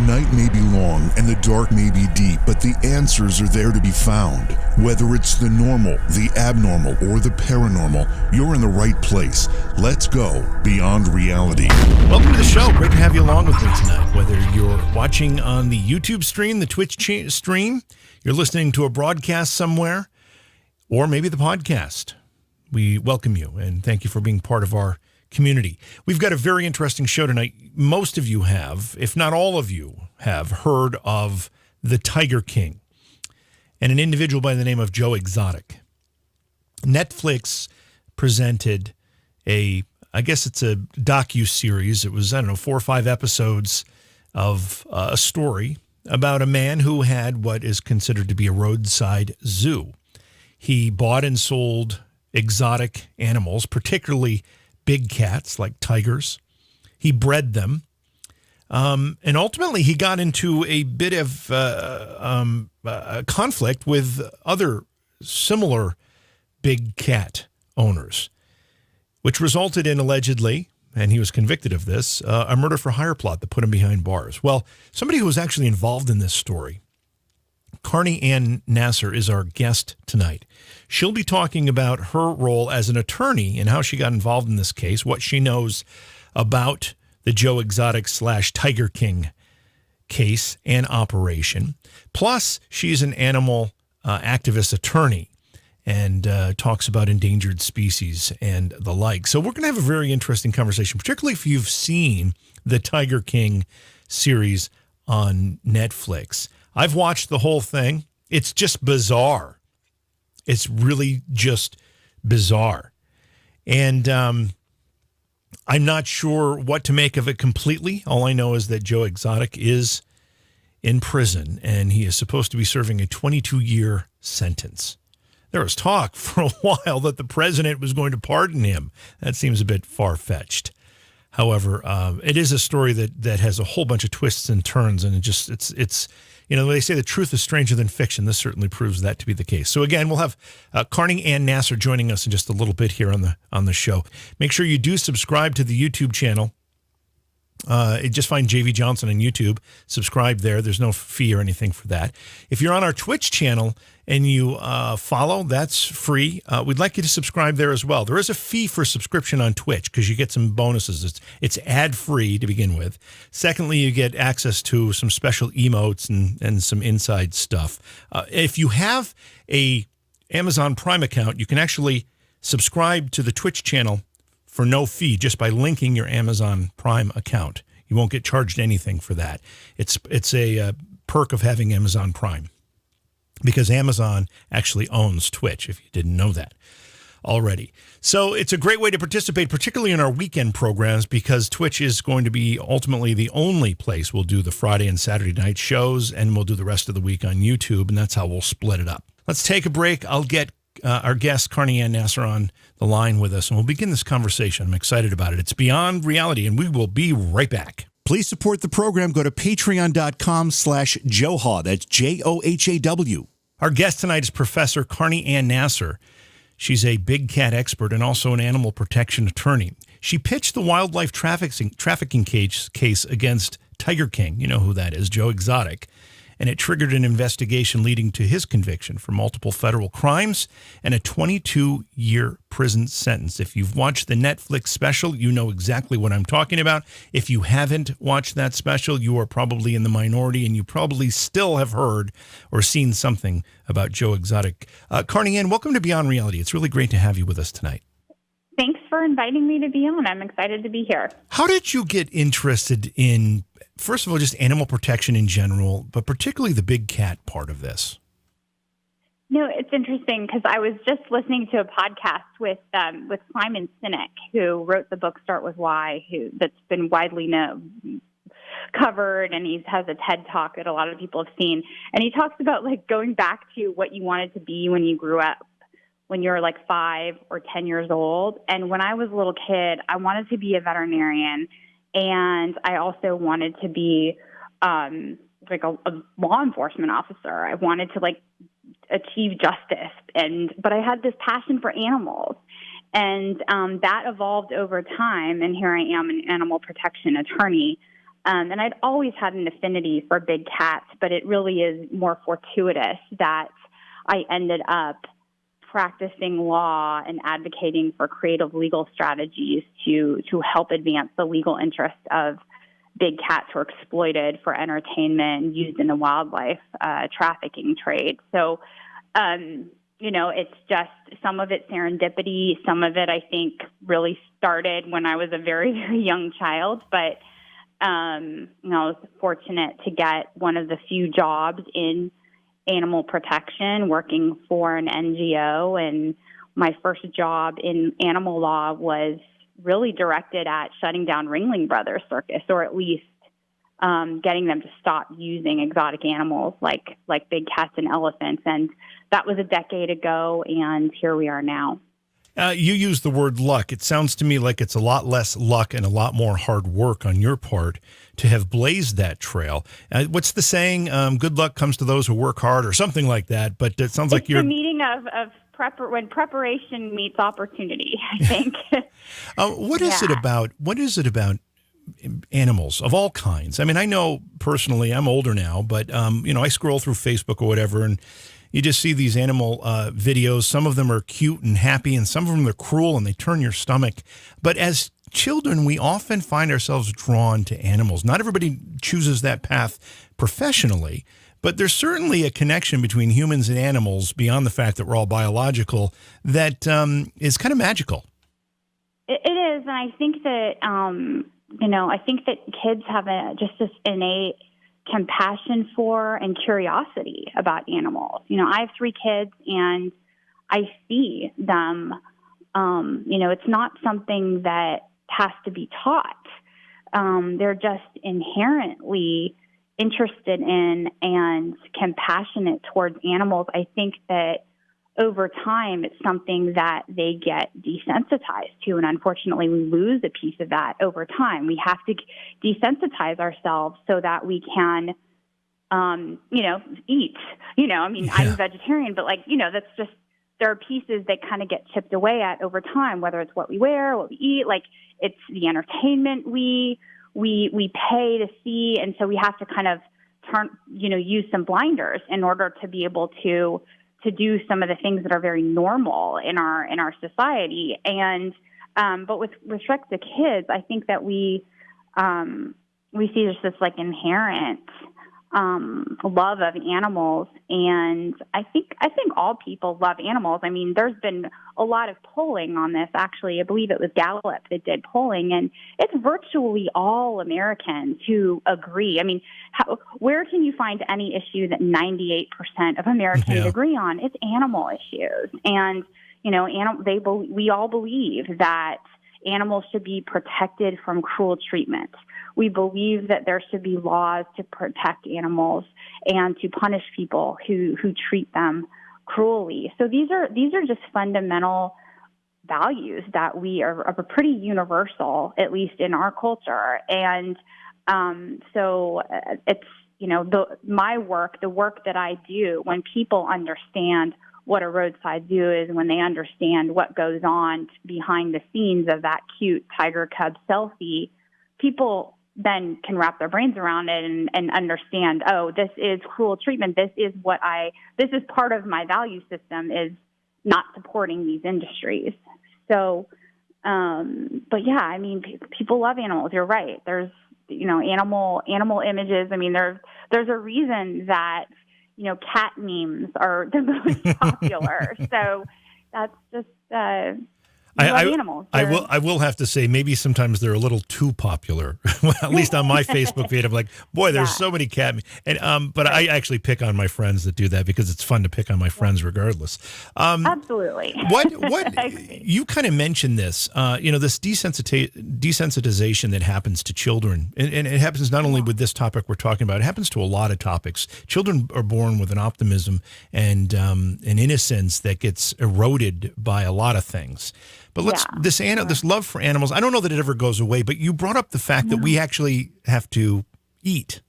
night may be long and the dark may be deep, but the answers are there to be found. Whether it's the normal, the abnormal, or the paranormal, you're in the right place. Let's go beyond reality. Welcome to the show. Great to have you along with me tonight. Whether you're watching on the YouTube stream, the Twitch stream, you're listening to a broadcast somewhere, or maybe the podcast, we welcome you and thank you for being part of our community. We've got a very interesting show tonight. Most of you have, if not all of you, have heard of the Tiger King and an individual by the name of Joe Exotic. Netflix presented I guess it's a docu-series. It was, 4 or 5 episodes of a story about a man who had what is considered to be a roadside zoo. He bought and sold exotic animals, particularly big cats like tigers. He bred them. And ultimately, he got into a bit of a conflict with other similar big cat owners, which resulted in, allegedly, and he was convicted of this, a murder for hire plot that put him behind bars. Well, somebody who was actually involved in this story, Carney Ann Nasser, is our guest tonight. She'll be talking about her role as an attorney and how she got involved in this case, what she knows about the Joe Exotic / Tiger King case and operation. Plus, she's an animal activist attorney and talks about endangered species and the like. So we're going to have a very interesting conversation, particularly if you've seen the Tiger King series on Netflix. I've watched the whole thing. It's just bizarre. It's really just bizarre. And I'm not sure what to make of it completely. All I know is that Joe Exotic is in prison, and he is supposed to be serving a 22-year sentence. There was talk for a while that the president was going to pardon him. That seems a bit far-fetched. However, it is a story that has a whole bunch of twists and turns, and it's they say the truth is stranger than fiction. This certainly proves that to be the case. So again, we'll have Carney Ann Nasser joining us in just a little bit here on the show. Make sure you do subscribe to the YouTube channel. Just find JV Johnson on YouTube. Subscribe there. There's no fee or anything for that. If you're on our Twitch channel and you follow, that's free. We'd like you to subscribe there as well. There is a fee for subscription on Twitch because you get some bonuses. It's ad-free to begin with. Secondly, you get access to some special emotes and some inside stuff. If you have a Amazon Prime account, you can actually subscribe to the Twitch channel for no fee just by linking your Amazon Prime account. You won't get charged anything for that. It's a perk of having Amazon Prime because Amazon actually owns Twitch, if you didn't know that already. So it's a great way to participate, particularly in our weekend programs, because Twitch is going to be ultimately the only place we'll do the Friday and Saturday night shows, and we'll do the rest of the week on YouTube, and that's how we'll split it up. Let's take a break. I'll get our guest, Carney Ann Nasser, on the line with us, and we'll begin this conversation. I'm excited about it. It's Beyond Reality, and we will be right back. Please support the program. Go to patreon.com/Johaw. That's JOHAW. Our guest tonight is Professor Carney Ann Nasser. She's a big cat expert and also an animal protection attorney. She pitched the wildlife trafficking case against Tiger King. You know who that is, Joe Exotic. And it triggered an investigation leading to his conviction for multiple federal crimes and a 22-year prison sentence. If you've watched the Netflix special, you know exactly what I'm talking about. If you haven't watched that special, you are probably in the minority, and you probably still have heard or seen something about Joe Exotic. Carney Ann, welcome to Beyond Reality. It's really great to have you with us tonight. Thanks for inviting me to be on. I'm excited to be here. How did you get interested in, first of all, just animal protection in general, but particularly the big cat part of this? No, it's interesting because I was just listening to a podcast with Simon Sinek, who wrote the book Start With Why, that's been widely covered, and he has a TED Talk that a lot of people have seen. And he talks about going back to what you wanted to be when you grew up, when you were 5 or 10 years old. And when I was a little kid, I wanted to be a veterinarian, and I also wanted to be a law enforcement officer. I wanted to achieve justice, but I had this passion for animals, and that evolved over time. And here I am, an animal protection attorney. And I'd always had an affinity for big cats, but it really is more fortuitous that I ended up practicing law and advocating for creative legal strategies to help advance the legal interests of big cats who are exploited for entertainment and used in the wildlife trafficking trade. So, it's just some of it serendipity. Some of it, I think, really started when I was a very, very young child. But, I was fortunate to get one of the few jobs in animal protection working for an NGO. And my first job in animal law was really directed at shutting down Ringling Brothers Circus, or at least getting them to stop using exotic animals like big cats and elephants. And that was a decade ago, and here we are now. You use the word luck. It sounds to me like it's a lot less luck and a lot more hard work on your part to have blazed that trail. What's the saying? Good luck comes to those who work hard, or something like that. But it sounds like you're the meeting of when preparation meets opportunity, I think. What is it about? What is it about animals of all kinds? I mean, I know personally, I'm older now, but I scroll through Facebook or whatever, and you just see these animal videos. Some of them are cute and happy, and some of them are cruel, and they turn your stomach. But as children, we often find ourselves drawn to animals. Not everybody chooses that path professionally, but there's certainly a connection between humans and animals beyond the fact that we're all biological that is kind of magical. It is, and I think that I think that kids have just this innate compassion for and curiosity about animals. I have 3 kids, and I see them. It's not something that has to be taught. They're just inherently interested in and compassionate towards animals. I think that over time, it's something that they get desensitized to. And unfortunately, we lose a piece of that over time. We have to desensitize ourselves so that we can, eat. I'm vegetarian, but that's just, there are pieces that kind of get chipped away at over time, whether it's what we wear, what we eat, it's the entertainment we pay to see. And so we have to kind of use some blinders in order to be able to do some of the things that are very normal in our society. And but with respect to kids, I think that we see just this inherent love of animals, and I think all people love animals. I mean, there's been a lot of polling on this. Actually, I believe it was Gallup that did polling, and it's virtually all Americans who agree. I mean, where can you find any issue that 98% of Americans agree on? It's animal issues, and we all believe that animals should be protected from cruel treatment. We believe that there should be laws to protect animals and to punish people who treat them cruelly. So these are just fundamental values that we are pretty universal, at least in our culture. And so it's my work, the work that I do, when people understand what a roadside zoo is, when they understand what goes on behind the scenes of that cute tiger cub selfie, people then can wrap their brains around it and understand, oh, this is cruel treatment. This is part of my value system, is not supporting these industries. So, but yeah, I mean, people love animals. You're right. There's, animal images. I mean, there's a reason that, cat memes are the most popular. So that's just, animals. I will have to say, maybe sometimes they're a little too popular. At least on my Facebook feed, I'm like, boy, there's so many cat memes. And but I actually pick on my friends that do that because it's fun to pick on my friends regardless. Absolutely. What you kind of mentioned this, this desensitization that happens to children, and it happens not only with this topic we're talking about, it happens to a lot of topics. Children are born with an optimism and an innocence that gets eroded by a lot of things. But this love for animals, I don't know that it ever goes away, but you brought up the fact that we actually have to eat.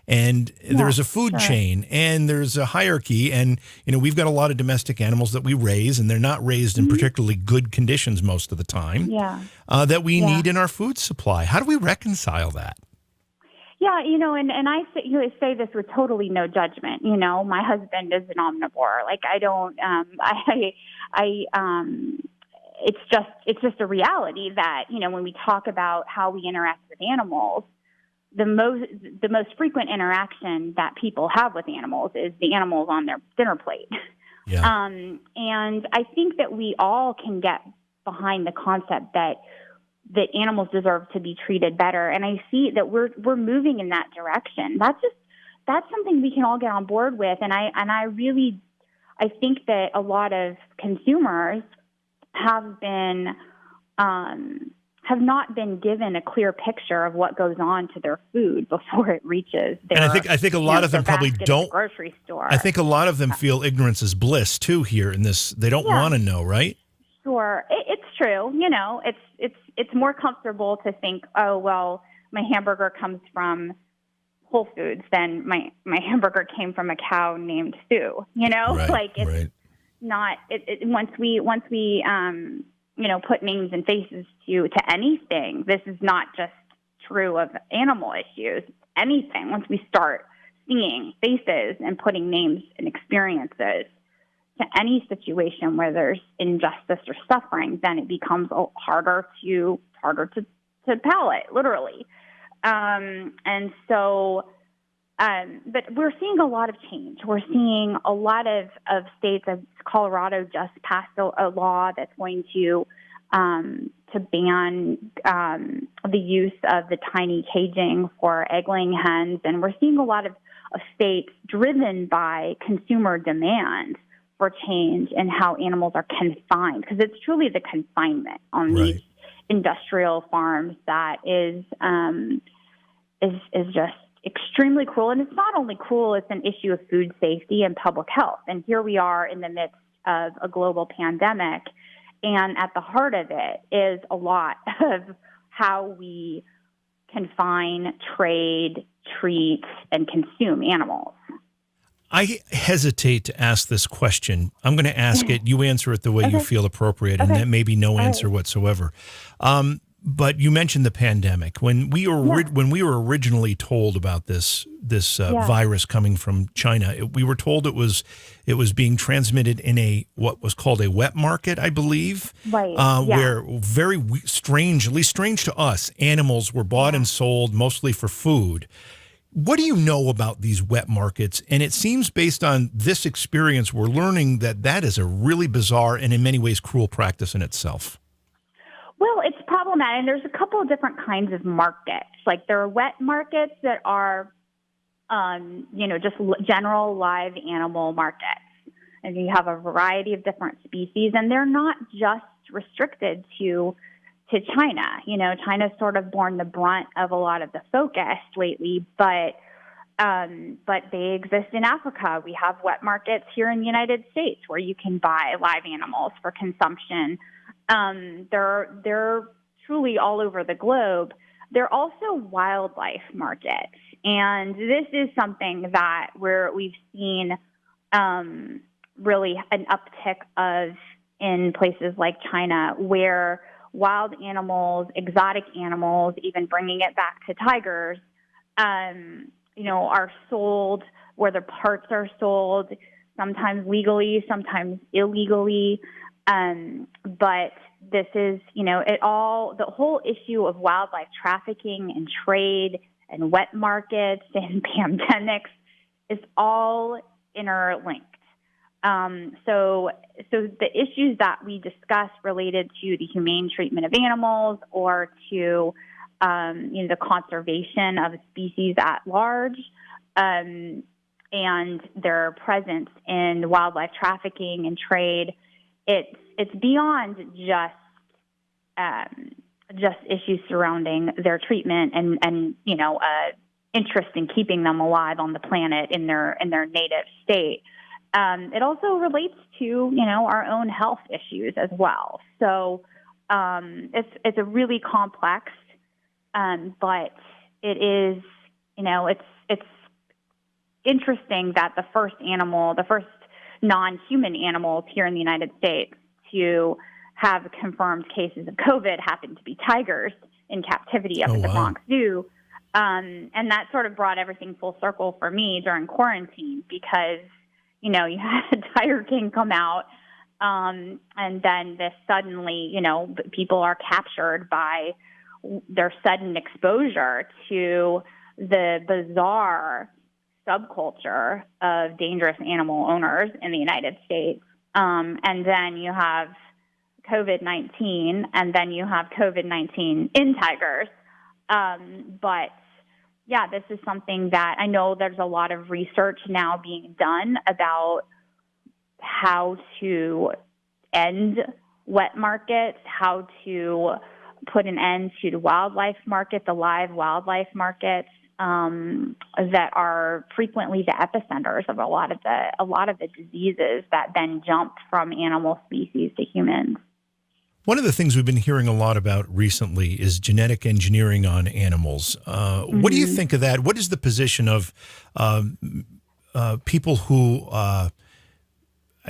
And there's a food chain and there's a hierarchy. And, we've got a lot of domestic animals that we raise, and they're not raised in particularly good conditions most of the time that we need in our food supply. How do we reconcile that? Yeah, and I say this with totally no judgment. My husband is an omnivore. Like I don't, it's just a reality that, when we talk about how we interact with animals, the most frequent interaction that people have with animals is the animals on their dinner plate. Yeah. And I think that we all can get behind the concept that animals deserve to be treated better. And I see that we're moving in that direction. That's something we can all get on board with. And I think that a lot of consumers have not been given a clear picture of what goes on to their food before it reaches their. And I think a lot of them probably don't. Grocery store. I think a lot of them feel ignorance is bliss too here in this. They don't want to know, right? Sure, it's true. It's more comfortable to think, oh well, my hamburger comes from Whole Foods than my hamburger came from a cow named Sue. Right, it's right. not. Once we put names and faces to anything. This is not just true of animal issues. Anything. Once we start seeing faces and putting names and experiences to any situation where there's injustice or suffering, then it becomes harder to palate, literally. But we're seeing a lot of change. We're seeing a lot of states. Colorado just passed a law that's going to ban the use of the tiny caging for egg-laying hens, and we're seeing a lot of states driven by consumer demand for change in how animals are confined, because it's truly the confinement on these industrial farms that is just extremely cruel. And it's not only cruel, it's an issue of food safety and public health. And here we are in the midst of a global pandemic, and at the heart of it is a lot of how we confine, trade, treat, and consume animals. I hesitate to ask this question. I'm going to ask it. You answer it the way you feel appropriate, and that may be no answer whatsoever. But you mentioned the pandemic. When we were originally told about this virus coming from China, we were told it was being transmitted in what was called a wet market, I believe, where very strange, at least strange to us, animals were bought and sold mostly for food. What do you know about these wet markets? And it seems based on this experience, we're learning that is a really bizarre and in many ways cruel practice in itself. Well, it's problematic. And there's a couple of different kinds of markets. Like there are wet markets that are, just general live animal markets. And you have a variety of different species, and they're not just restricted to China. China's sort of borne the brunt of a lot of the focus lately, but they exist in Africa. We have wet markets here in the United States where you can buy live animals for consumption. They're truly all over the globe. They're also wildlife markets, and this is something that we've seen really an uptick of in places like China, where wild animals, exotic animals, even bringing it back to tigers, are sold, where their parts are sold, sometimes legally, sometimes illegally. But this is, the whole issue of wildlife trafficking and trade and wet markets and pandemics is all interlinked. So the issues that we discuss related to the humane treatment of animals or to, the conservation of a species at large, and their presence in wildlife trafficking and trade, it's beyond just issues surrounding their treatment and interest in keeping them alive on the planet in their native state. It also relates to, our own health issues as well. So it's a really complex, but it is, it's interesting that the first non-human animals here in the United States to have confirmed cases of COVID happened to be tigers in captivity up at the Bronx Zoo. And that sort of brought everything full circle for me during quarantine because, you had Tiger King come out, and then this suddenly, people are captured by their sudden exposure to the bizarre subculture of dangerous animal owners in the United States. And then you have COVID-19, and then you have COVID-19 in tigers. But yeah, this is something that I know there's a lot of research now being done about how to end wet markets, how to put an end to the wildlife market, the live wildlife markets that are frequently the epicenters of a lot of the diseases that then jump from animal species to humans. One of the things we've been hearing a lot about recently is genetic engineering on animals. What do you think of that? What is the position of people who, I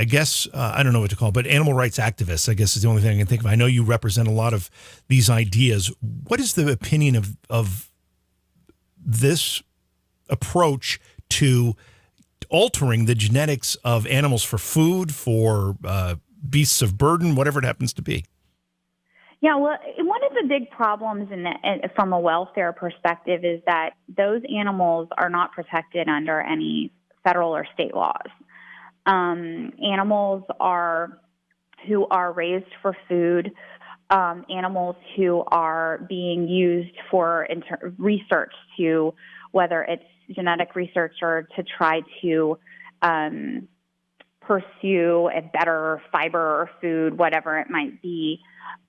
guess, I don't know what to call it, but animal rights activists, I guess is the only thing I can think of. I know you represent a lot of these ideas. What is the opinion of this approach to altering the genetics of animals for food, for beasts of burden, whatever it happens to be? Yeah, well, one of the big problems from a welfare perspective is that those animals are not protected under any federal or state laws. Animals who are raised for food, animals who are being used for research to, whether it's genetic research or to try to pursue a better fiber or food, whatever it might be,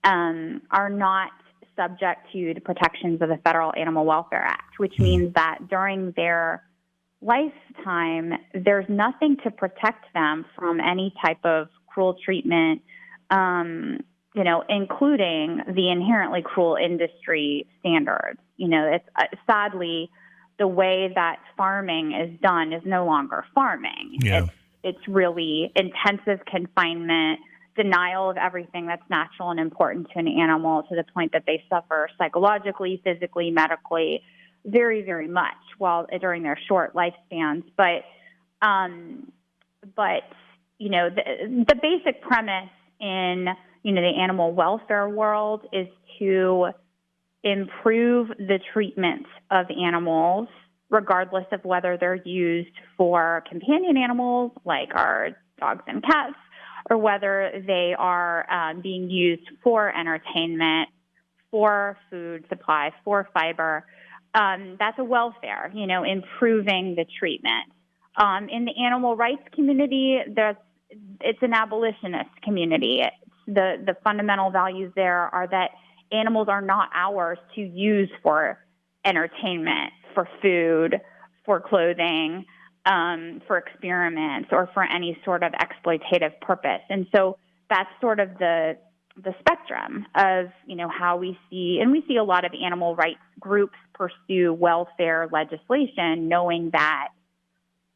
are not subject to the protections of the Federal Animal Welfare Act, which means that during their lifetime, there's nothing to protect them from any type of cruel treatment, including the inherently cruel industry standards. It's sadly the way that farming is done is no longer farming. Yeah. It's really intensive confinement, denial of everything that's natural and important to an animal to the point that they suffer psychologically, physically, medically, very, very much during their short lifespans. But the basic premise in the animal welfare world is to improve the treatment of animals, regardless of whether they're used for companion animals like our dogs and cats, or whether they are being used for entertainment, for food supply, for fiber. That's a welfare, improving the treatment. In the animal rights community, it's an abolitionist community. The fundamental values there are that animals are not ours to use for entertainment, for food, for clothing, for experiments, or for any sort of exploitative purpose. And so that's sort of the spectrum of, how we see a lot of animal rights groups pursue welfare legislation, knowing that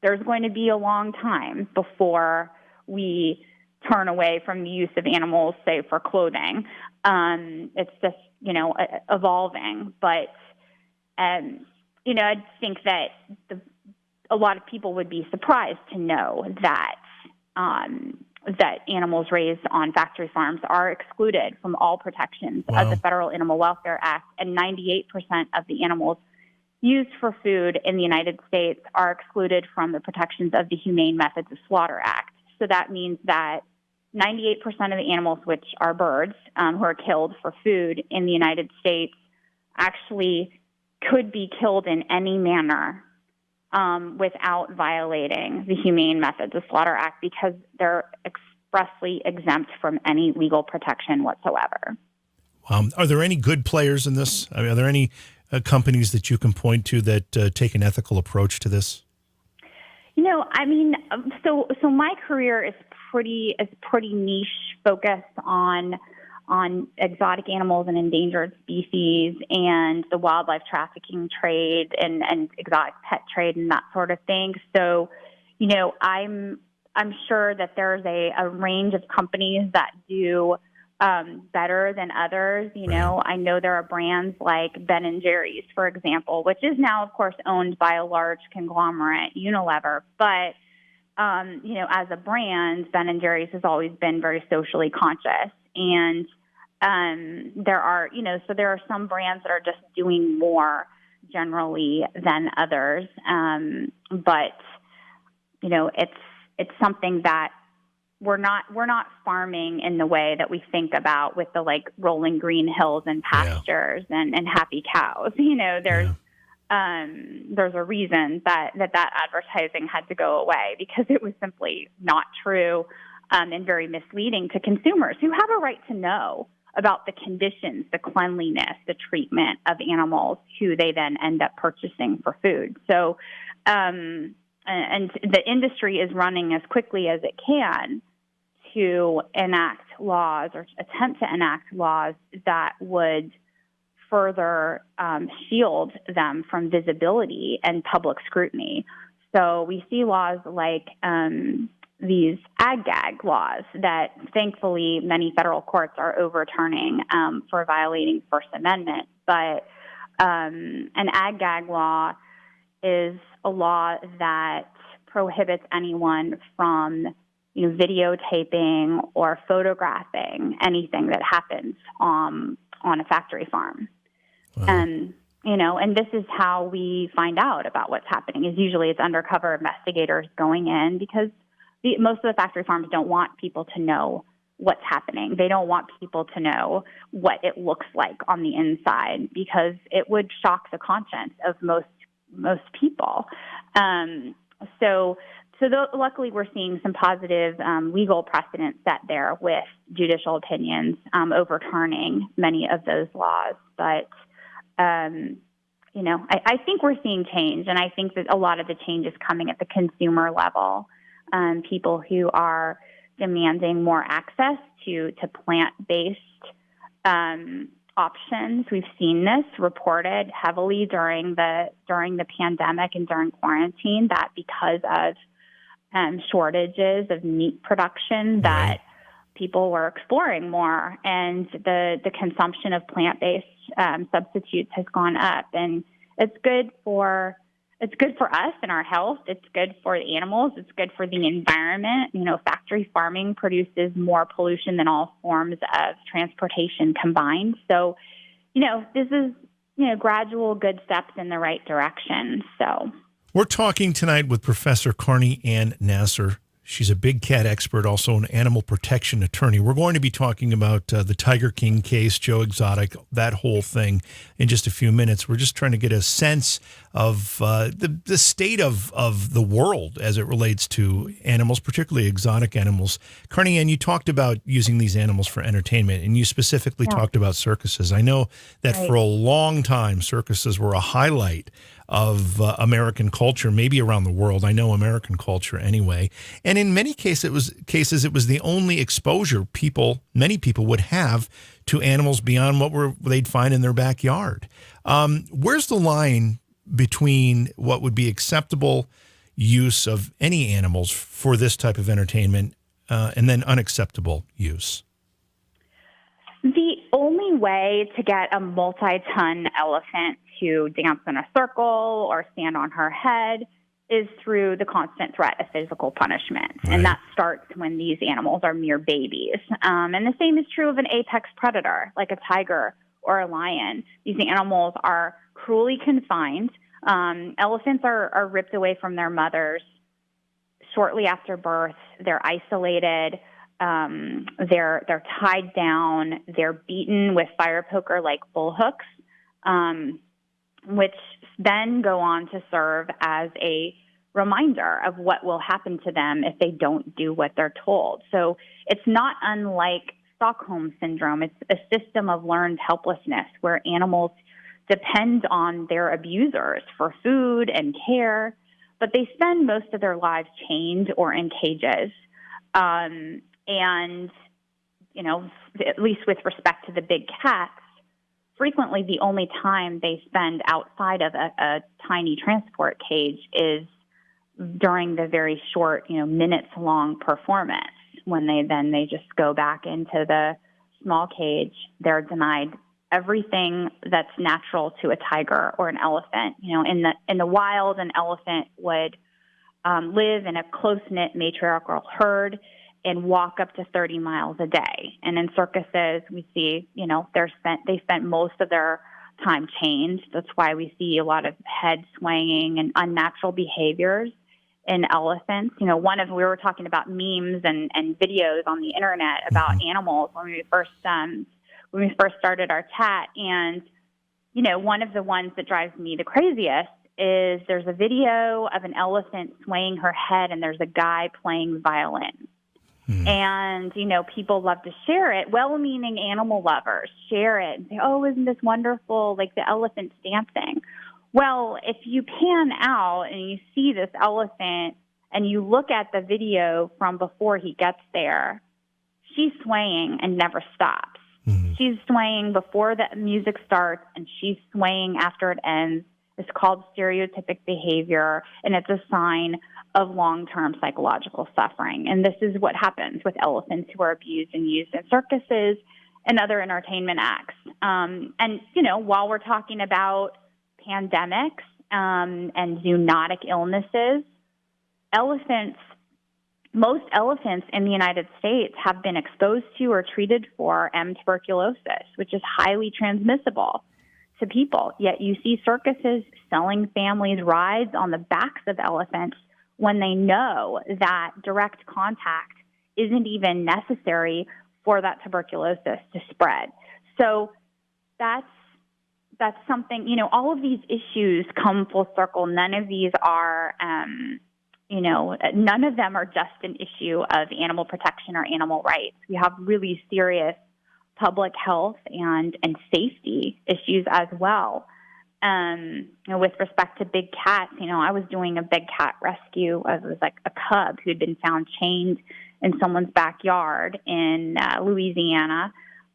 there's going to be a long time before we turn away from the use of animals, say, for clothing. It's just, evolving. But, I think that a lot of people would be surprised to know that that animals raised on factory farms are excluded from all protections of the Federal Animal Welfare Act, and 98% of the animals used for food in the United States are excluded from the protections of the Humane Methods of Slaughter Act. So that means that 98% of the animals, which are birds, who are killed for food in the United States, actually could be killed in any manner without violating the Humane Methods of Slaughter Act, because they're expressly exempt from any legal protection whatsoever. Are there any good players in this? I mean, are there any companies that you can point to that take an ethical approach to this? So my career is pretty niche, focused on exotic animals and endangered species and the wildlife trafficking trade and exotic pet trade and that sort of thing. So, I'm sure that there's a range of companies that do better than others. You know, I know there are brands like Ben and Jerry's, for example, which is now, of course, owned by a large conglomerate, Unilever. But, you know, as a brand, Ben and Jerry's has always been very socially conscious. And there are, you know, so there are some brands that are just doing more generally than others. But, you know, it's something that we're not farming in the way that we think about with the like rolling green hills and pastures and happy cows. You know, there's a reason that advertising had to go away, because it was simply not true and very misleading to consumers who have a right to know about the conditions, the cleanliness, the treatment of animals who they then end up purchasing for food. So, and the industry is running as quickly as it can to enact laws or attempt to enact laws that would further shield them from visibility and public scrutiny. So we see laws like these ag-gag laws that thankfully many federal courts are overturning for violating First Amendment. But an ag-gag law is a law that prohibits anyone from, you know, videotaping or photographing anything that happens on a factory farm. And, you know, and this is how we find out about what's happening, is usually it's undercover investigators going in, because most of the factory farms don't want people to know what's happening. They don't want people to know what it looks like on the inside, because it would shock the conscience of most people. Luckily, we're seeing some positive legal precedents set there with judicial opinions overturning many of those laws. But, you know, I think we're seeing change, and I think that a lot of the change is coming at the consumer level. People who are demanding more access to plant-based options. We've seen this reported heavily during the pandemic and during quarantine, that because of shortages of meat production, that people were exploring more, and the consumption of plant-based substitutes has gone up, and it's good for us and our health. It's good for the animals. It's good for the environment. You know, factory farming produces more pollution than all forms of transportation combined. So, you know, this is, you know, gradual good steps in the right direction. So we're talking tonight with Professor Carney Ann Nasser. She's a big cat expert, also an animal protection attorney. We're going to be talking about the Tiger King case, Joe Exotic, that whole thing in just a few minutes. We're just trying to get a sense of the state of the world as it relates to animals, particularly exotic animals. Carney Ann, you talked about using these animals for entertainment, and you specifically talked about circuses. I know that for a long time, circuses were a highlight of American culture, maybe around the world. I know American culture anyway. And in many cases, it was the only exposure many people would have to animals beyond what they'd find in their backyard. Where's the line between what would be acceptable use of any animals for this type of entertainment and then unacceptable use? The only way to get a multi-ton elephant to dance in a circle or stand on her head is through the constant threat of physical punishment. Right. And that starts when these animals are mere babies. And the same is true of an apex predator, like a tiger or a lion. These animals are cruelly confined. Elephants are ripped away from their mothers shortly after birth. They're isolated. They're tied down. They're beaten with fire poker like bull hooks, which then go on to serve as a reminder of what will happen to them if they don't do what they're told. So it's not unlike Stockholm Syndrome. It's a system of learned helplessness where animals depend on their abusers for food and care, but they spend most of their lives chained or in cages. And, you know, at least with respect to the big cats, frequently the only time they spend outside of a tiny transport cage is during the very short, minutes-long performance, when they just go back into the small cage. They're denied everything that's natural to a tiger or an elephant. In the wild, an elephant would live in a close-knit matriarchal herd and walk up to 30 miles a day. And in circuses, we see, they spent most of their time chained. That's why we see a lot of head swaying and unnatural behaviors in elephants. We were talking about memes and videos on the internet about animals when we first started our chat. And, one of the ones that drives me the craziest is there's a video of an elephant swaying her head and there's a guy playing violin. And, people love to share it. Well-meaning animal lovers share it and say, oh, isn't this wonderful, like the elephant's dancing. Well, if you pan out and you see this elephant and you look at the video from before he gets there, she's swaying and never stops. She's swaying before the music starts and she's swaying after it ends. It's called stereotypic behavior, and it's a sign of long-term psychological suffering. And this is what happens with elephants who are abused and used in circuses and other entertainment acts. While we're talking about pandemics and zoonotic illnesses, most elephants in the United States have been exposed to or treated for M. tuberculosis, which is highly transmissible to people. Yet you see circuses selling families rides on the backs of elephants when they know that direct contact isn't even necessary for that tuberculosis to spread. So that's something, all of these issues come full circle. None of these are, none of them are just an issue of animal protection or animal rights. We have really serious public health and safety issues as well. With respect to big cats, I was doing a big cat rescue. It was like a cub who'd been found chained in someone's backyard in Louisiana.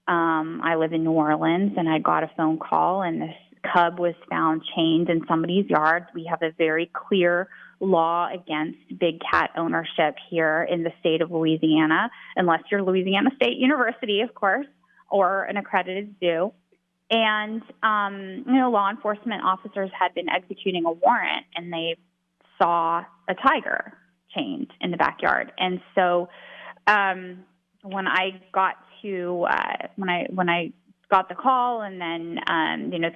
I live in New Orleans, and I got a phone call, and this cub was found chained in somebody's yard. We have a very clear law against big cat ownership here in the state of Louisiana, unless you're Louisiana State University, of course, or an accredited zoo. And, law enforcement officers had been executing a warrant, and they saw a tiger chained in the backyard. And so when I got the call, and then,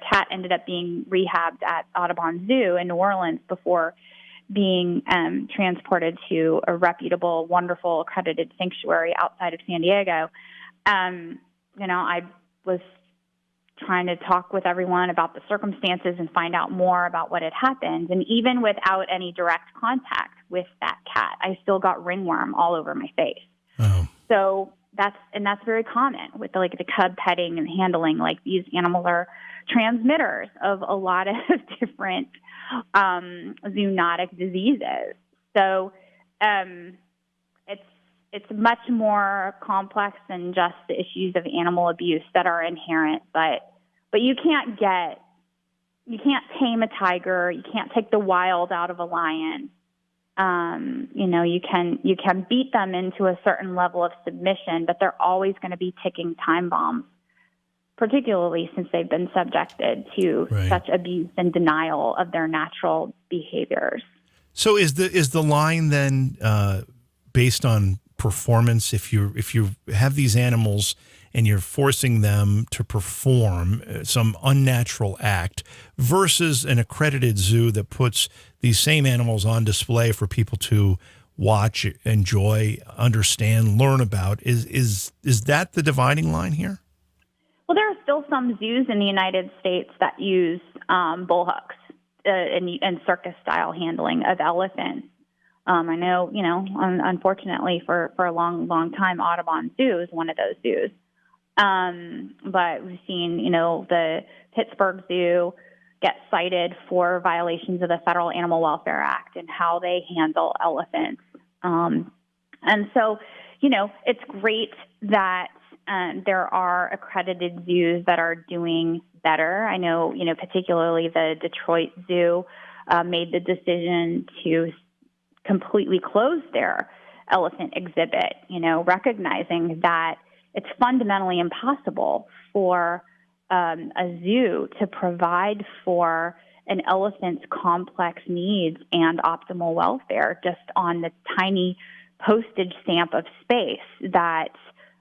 cat ended up being rehabbed at Audubon Zoo in New Orleans before being transported to a reputable, wonderful, accredited sanctuary outside of San Diego. I was trying to talk with everyone about the circumstances and find out more about what had happened. And even without any direct contact with that cat, I still got ringworm all over my face. Oh. So that's very common with the cub petting and handling. Like, these animals are transmitters of a lot of different zoonotic diseases. So it's much more complex than just the issues of animal abuse that are inherent. But you can't tame a tiger. You can't take the wild out of a lion. You can beat them into a certain level of submission, but they're always going to be ticking time bombs, particularly since they've been subjected to such abuse and denial of their natural behaviors. So is the line then based on performance? If you have these animals and you're forcing them to perform some unnatural act versus an accredited zoo that puts these same animals on display for people to watch, enjoy, understand, learn about, is that the dividing line here? Well, there are still some zoos in the United States that use bullhooks and circus-style handling of elephants. I know, unfortunately for a long, long time, Audubon Zoo is one of those zoos. But we've seen, the Pittsburgh Zoo get cited for violations of the Federal Animal Welfare Act and how they handle elephants. And so, it's great that there are accredited zoos that are doing better. I know, particularly the Detroit Zoo made the decision to completely close their elephant exhibit, recognizing that it's fundamentally impossible for a zoo to provide for an elephant's complex needs and optimal welfare just on the tiny postage stamp of space that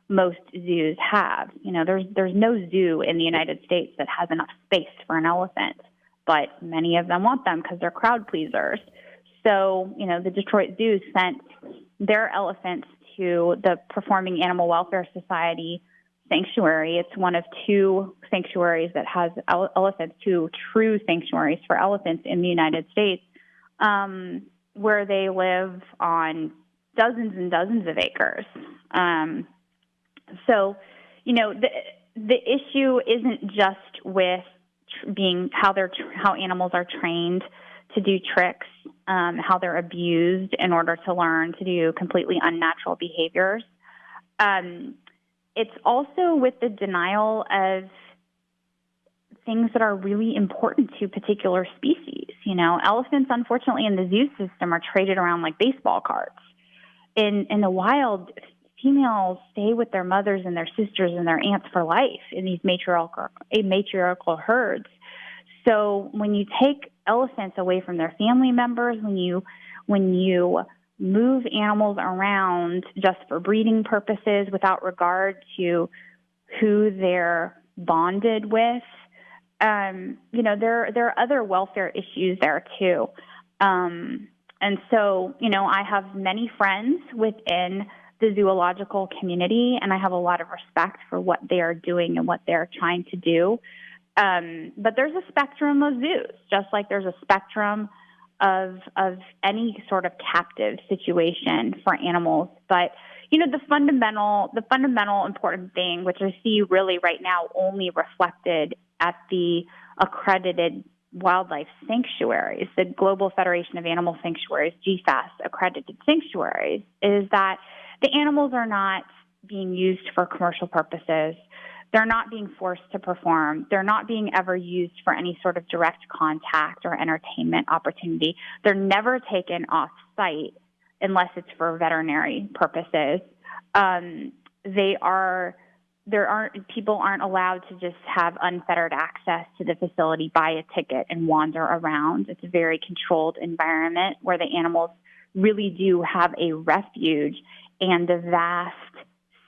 most zoos have. There's no zoo in the United States that has enough space for an elephant, but many of them want them because they're crowd pleasers. So, the Detroit Zoo sent their elephants to the Performing Animal Welfare Society sanctuary. It's one of two sanctuaries that has elephants, two true sanctuaries for elephants in the United States, where they live on dozens and dozens of acres. So, the issue isn't just with how animals are trained to do tricks, how they're abused in order to learn to do completely unnatural behaviors. It's also with the denial of things that are really important to particular species. Elephants, unfortunately, in the zoo system are traded around like baseball cards. In the wild, females stay with their mothers and their sisters and their aunts for life in these matriarchal herds. So when you take elephants away from their family members, when you move animals around just for breeding purposes without regard to who they're bonded with, there are other welfare issues there too. And so, I have many friends within the zoological community, and I have a lot of respect for what they are doing and what they're trying to do. But there's a spectrum of zoos, just like there's a spectrum of any sort of captive situation for animals. But, the fundamental important thing, which I see really right now only reflected at the accredited wildlife sanctuaries, the Global Federation of Animal Sanctuaries, Dfas accredited sanctuaries, is that the animals are not being used for commercial purposes. They're not being forced to perform. They're not being ever used for any sort of direct contact or entertainment opportunity. They're never taken off site unless it's for veterinary purposes. People aren't allowed to just have unfettered access to the facility, buy a ticket, and wander around. It's a very controlled environment where the animals really do have a refuge and a vast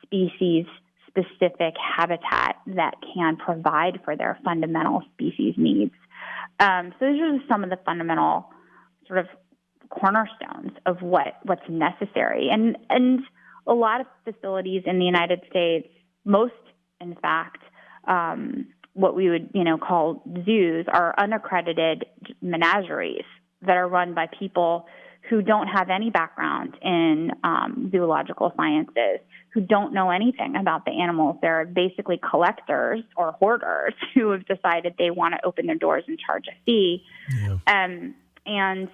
species-specific habitat that can provide for their fundamental species needs. So these are just some of the fundamental sort of cornerstones of what's necessary. And a lot of facilities in the United States, most, in fact, what we would, call zoos, are unaccredited menageries that are run by people who don't have any background in zoological sciences, who don't know anything about the animals. They're basically collectors or hoarders who have decided they want to open their doors and charge a fee. Yeah. And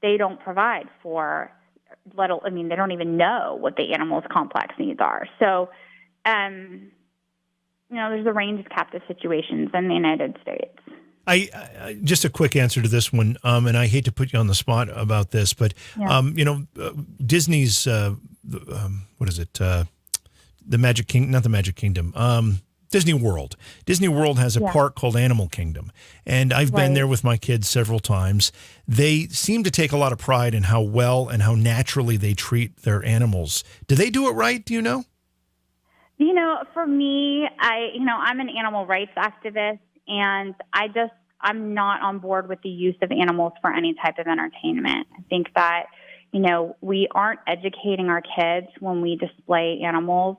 they don't provide for they don't even know what the animal's complex needs are. So, there's a range of captive situations in the United States. I just a quick answer to this one, and I hate to put you on the spot about this, but Disney's what is it? The Magic King, not the Magic Kingdom. Disney World. Disney World has a park called Animal Kingdom, and I've been there with my kids several times. They seem to take a lot of pride in how well and how naturally they treat their animals. Do they do it right? Do you know? For me, I'm an animal rights activist, and I'm not on board with the use of animals for any type of entertainment. I think that, we aren't educating our kids when we display animals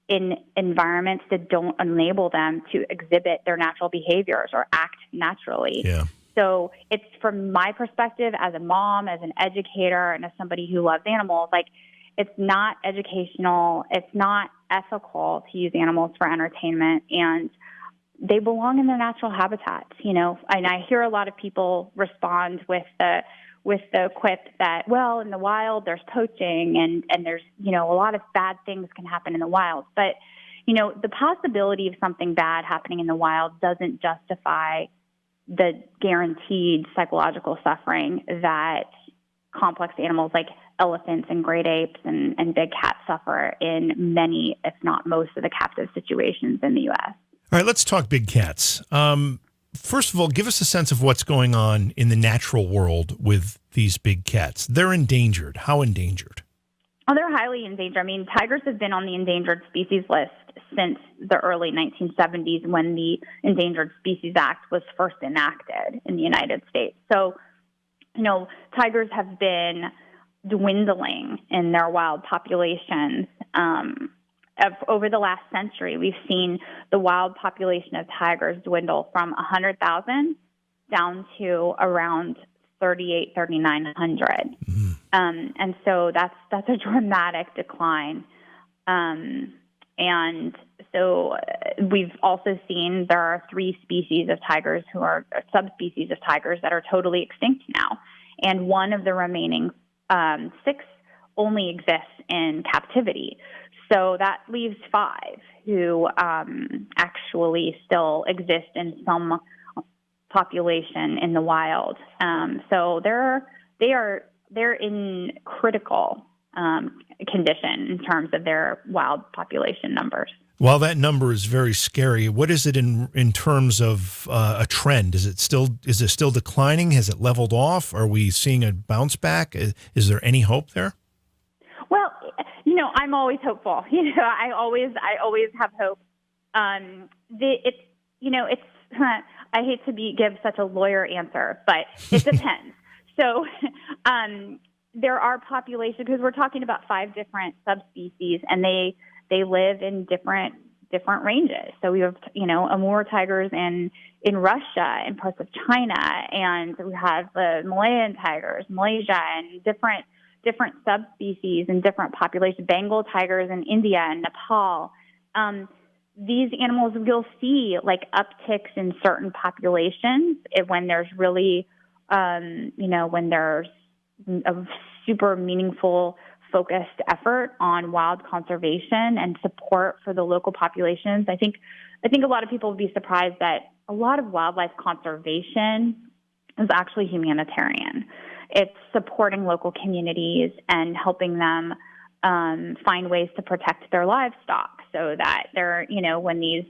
in environments that don't enable them to exhibit their natural behaviors or act naturally. Yeah. So it's, from my perspective as a mom, as an educator, and as somebody who loves animals, it's not educational, it's not ethical to use animals for entertainment, and they belong in their natural habitats, And I hear a lot of people respond with the quip that, well, in the wild there's poaching and there's, a lot of bad things can happen in the wild. But, the possibility of something bad happening in the wild doesn't justify the guaranteed psychological suffering that complex animals like elephants and great apes and big cats suffer in many, if not most, of the captive situations in the U.S. All right, let's talk big cats. First of all, give us a sense of what's going on in the natural world with these big cats. They're endangered. How endangered? Oh, they're highly endangered. I mean, tigers have been on the endangered species list since the early 1970s when the Endangered Species Act was first enacted in the United States. So, tigers have been dwindling in their wild populations. Over the last century, we've seen the wild population of tigers dwindle from 100,000 down to around 3,900. Mm-hmm. And so that's a dramatic decline. And so we've also seen there are 3 species of tigers who are subspecies of tigers that are totally extinct now. And one of the remaining 6 only exists in captivity. So that leaves 5 who actually still exist in some population in the wild. So they're in critical condition in terms of their wild population numbers. While that number is very scary, what is it in terms of a trend? Is it still declining? Has it leveled off? Are we seeing a bounce back? Is there any hope there? Well, I'm always hopeful. I always have hope. I hate to give such a lawyer answer, but it depends. So there are populations, because we're talking about 5 different subspecies, and they live in different ranges. So we have, Amur tigers in Russia and parts of China, and we have the Malayan tigers, Malaysia, and different subspecies and different populations, Bengal tigers in India and Nepal. These animals, you'll see upticks in certain populations when there's really, when there's a super meaningful focused effort on wild conservation and support for the local populations. I think a lot of people would be surprised that a lot of wildlife conservation is actually humanitarian. It's supporting local communities and helping them find ways to protect their livestock so that they're, when these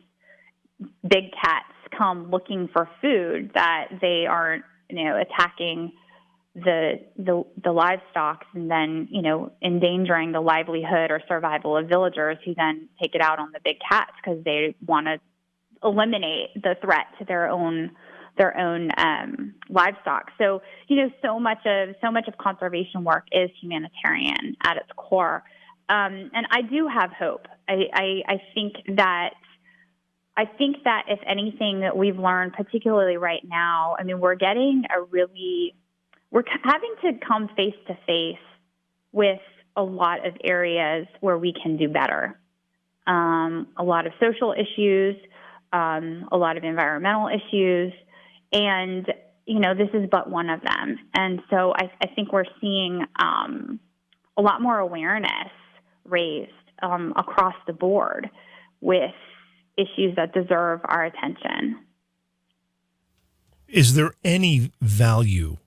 big cats come looking for food, that they aren't, attacking the livestock and then, endangering the livelihood or survival of villagers who then take it out on the big cats because they want to eliminate the threat to their own livestock. So, so much of conservation work is humanitarian at its core. And I do have hope. I think that if anything that we've learned, particularly right now, we're having to come face to face with a lot of areas where we can do better. A lot of social issues, a lot of environmental issues, and, this is but one of them. And so I think we're seeing a lot more awareness raised across the board with issues that deserve our attention. Is there any value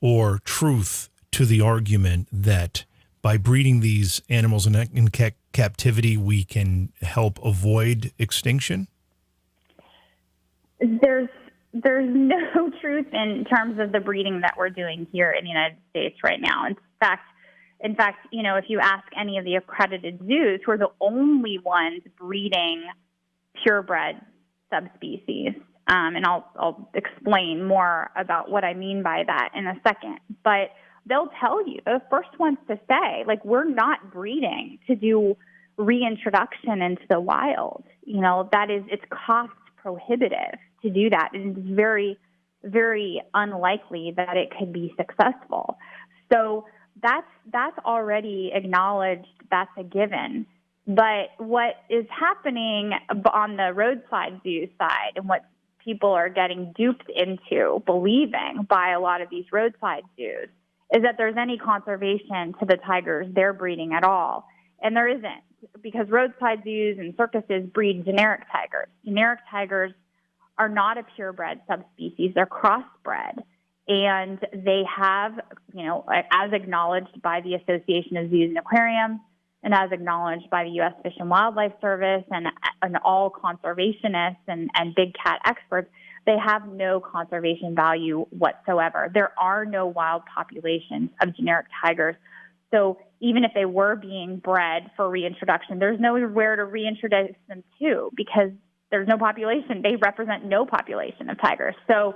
or truth to the argument that by breeding these animals in captivity, we can help avoid extinction? There's no truth in terms of the breeding that we're doing here in the United States right now. In fact, if you ask any of the accredited zoos, who are the only ones breeding purebred subspecies, and I'll explain more about what I mean by that in a second, but they'll tell you, the first ones to say, we're not breeding to do reintroduction into the wild. It's cost prohibitive to do that. It is very, very unlikely that it could be successful. So that's already acknowledged. That's a given. But what is happening on the roadside zoo side, and what people are getting duped into believing by a lot of these roadside zoos, is that there's any conservation to the tigers they're breeding at all. And there isn't, because roadside zoos and circuses breed generic tigers. Generic tigers are not a purebred subspecies. They're crossbred. And they have, as acknowledged by the Association of Zoos and Aquariums and as acknowledged by the U.S. Fish and Wildlife Service and all conservationists and big cat experts, they have no conservation value whatsoever. There are no wild populations of generic tigers. So even if they were being bred for reintroduction, there's nowhere to reintroduce them to because there's no population. They represent no population of tigers. So,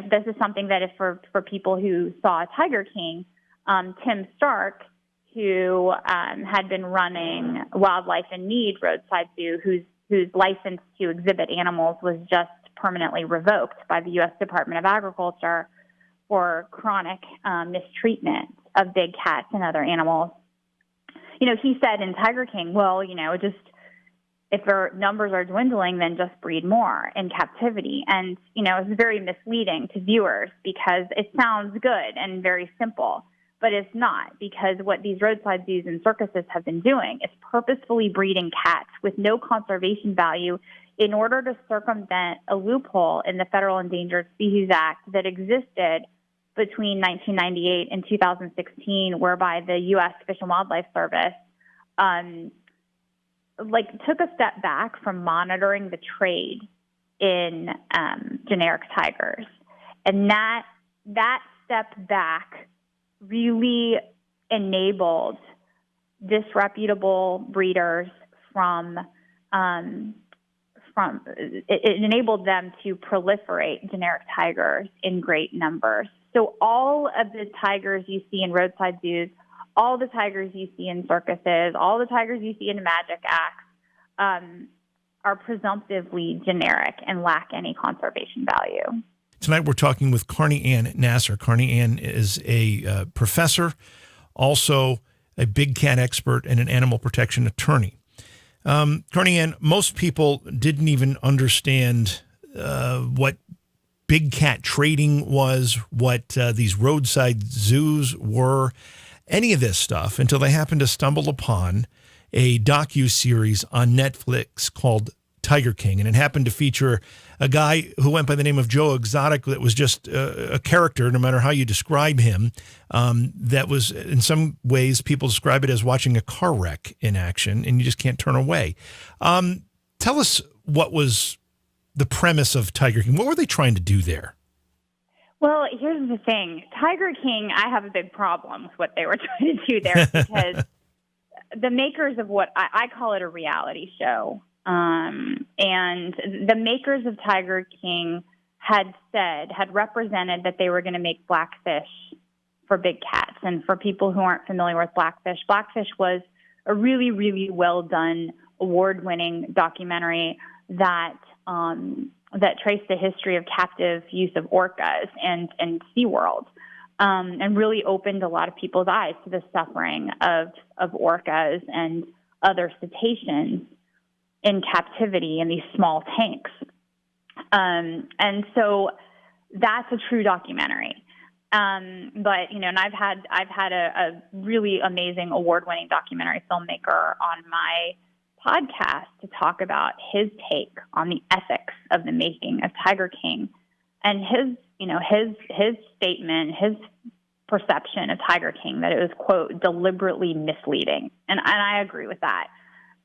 this is something that if for people who saw Tiger King, Tim Stark, who had been running Wildlife in Need Roadside Zoo, whose license to exhibit animals was just permanently revoked by the U.S. Department of Agriculture for chronic mistreatment of big cats and other animals. He said in Tiger King, well, if their numbers are dwindling, then just breed more in captivity. And, it's very misleading to viewers because it sounds good and very simple, but it's not, because what these roadside zoos and circuses have been doing is purposefully breeding cats with no conservation value in order to circumvent a loophole in the Federal Endangered Species Act that existed between 1998 and 2016, whereby the U.S. Fish and Wildlife Service took a step back from monitoring the trade in generic tigers. And that step back really enabled disreputable breeders it enabled them to proliferate generic tigers in great numbers. So all of the tigers you see in roadside zoos, all the tigers you see in circuses, all the tigers you see in magic acts are presumptively generic and lack any conservation value. Tonight we're talking with Carney Ann Nasser. Carney Ann is a professor, also a big cat expert and an animal protection attorney. Carney Ann, most people didn't even understand what big cat trading was, what these roadside zoos were, any of this stuff until they happened to stumble upon a docu-series on Netflix called Tiger King. And it happened to feature a guy who went by the name of Joe Exotic that was just a character, no matter how you describe him, that was, in some ways, people describe it as watching a car wreck in action, and you just can't turn away. Tell us what was the premise of Tiger King. What were they trying to do there? Well, here's the thing. Tiger King, I have a big problem with what they were trying to do there because the makers of what I call it a reality show, and the makers of Tiger King had represented that they were going to make Blackfish for big cats. And for people who aren't familiar with Blackfish was a really, really well done, award-winning documentary that traced the history of captive use of orcas and SeaWorld, and really opened a lot of people's eyes to the suffering of orcas and other cetaceans in captivity in these small tanks. And so that's a true documentary. But, and I've had a really amazing award-winning documentary filmmaker on my podcast to talk about his take on the ethics of the making of Tiger King and his statement, his perception of Tiger King, that it was, quote, deliberately misleading. And I agree with that.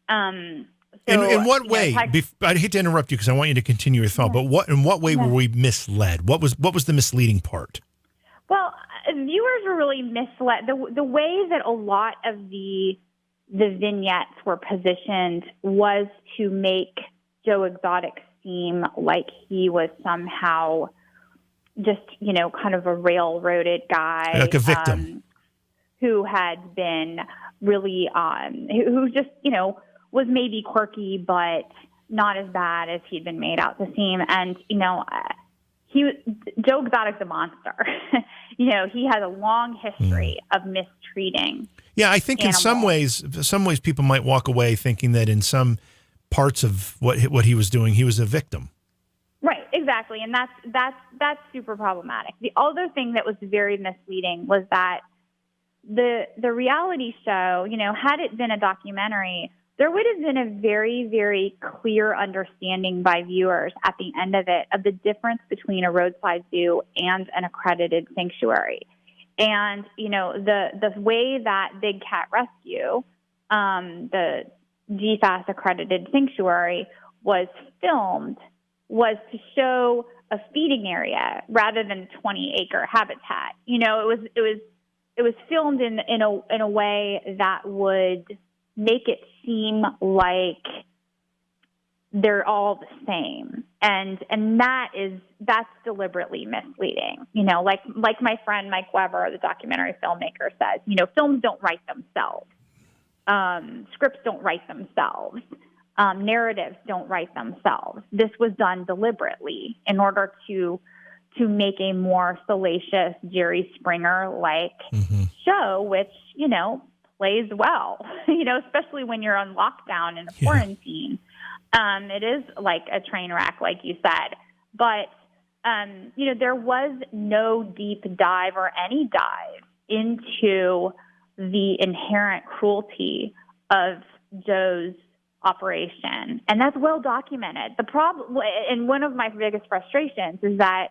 In what way? I hate to interrupt you because I want you to continue your thought, but in what way were we misled? What was the misleading part? Well, viewers were really misled. The way that a lot of the vignettes were positioned was to make Joe Exotic seem like he was somehow just, kind of a railroaded guy. Like a victim. Who had been really, who just, was maybe quirky, but not as bad as he'd been made out to seem. And, Joe Exotic's a monster. He has a long history of mistreating. Yeah, I think animals. in some ways people might walk away thinking that in some parts of what he was doing, he was a victim. Right, exactly. And that's super problematic. The other thing that was very misleading was that the reality show, had it been a documentary, there would have been a very, very clear understanding by viewers at the end of it of the difference between a roadside zoo and an accredited sanctuary. And, the way that Big Cat Rescue, the Dfas accredited sanctuary, was filmed was to show a feeding area rather than 20-acre habitat. It was filmed in a way that would make it seem like they're all the same, and that's deliberately misleading. Like my friend Mike Weber, the documentary filmmaker, says, films don't write themselves, scripts don't write themselves, narratives don't write themselves. This was done deliberately in order to make a more salacious Jerry Springer-like show, which, plays well, especially when you're on lockdown in a quarantine. It is like a train wreck, like you said. But, there was no deep dive or any dive into the inherent cruelty of Joe's operation. And that's well documented. The problem, and one of my biggest frustrations, is that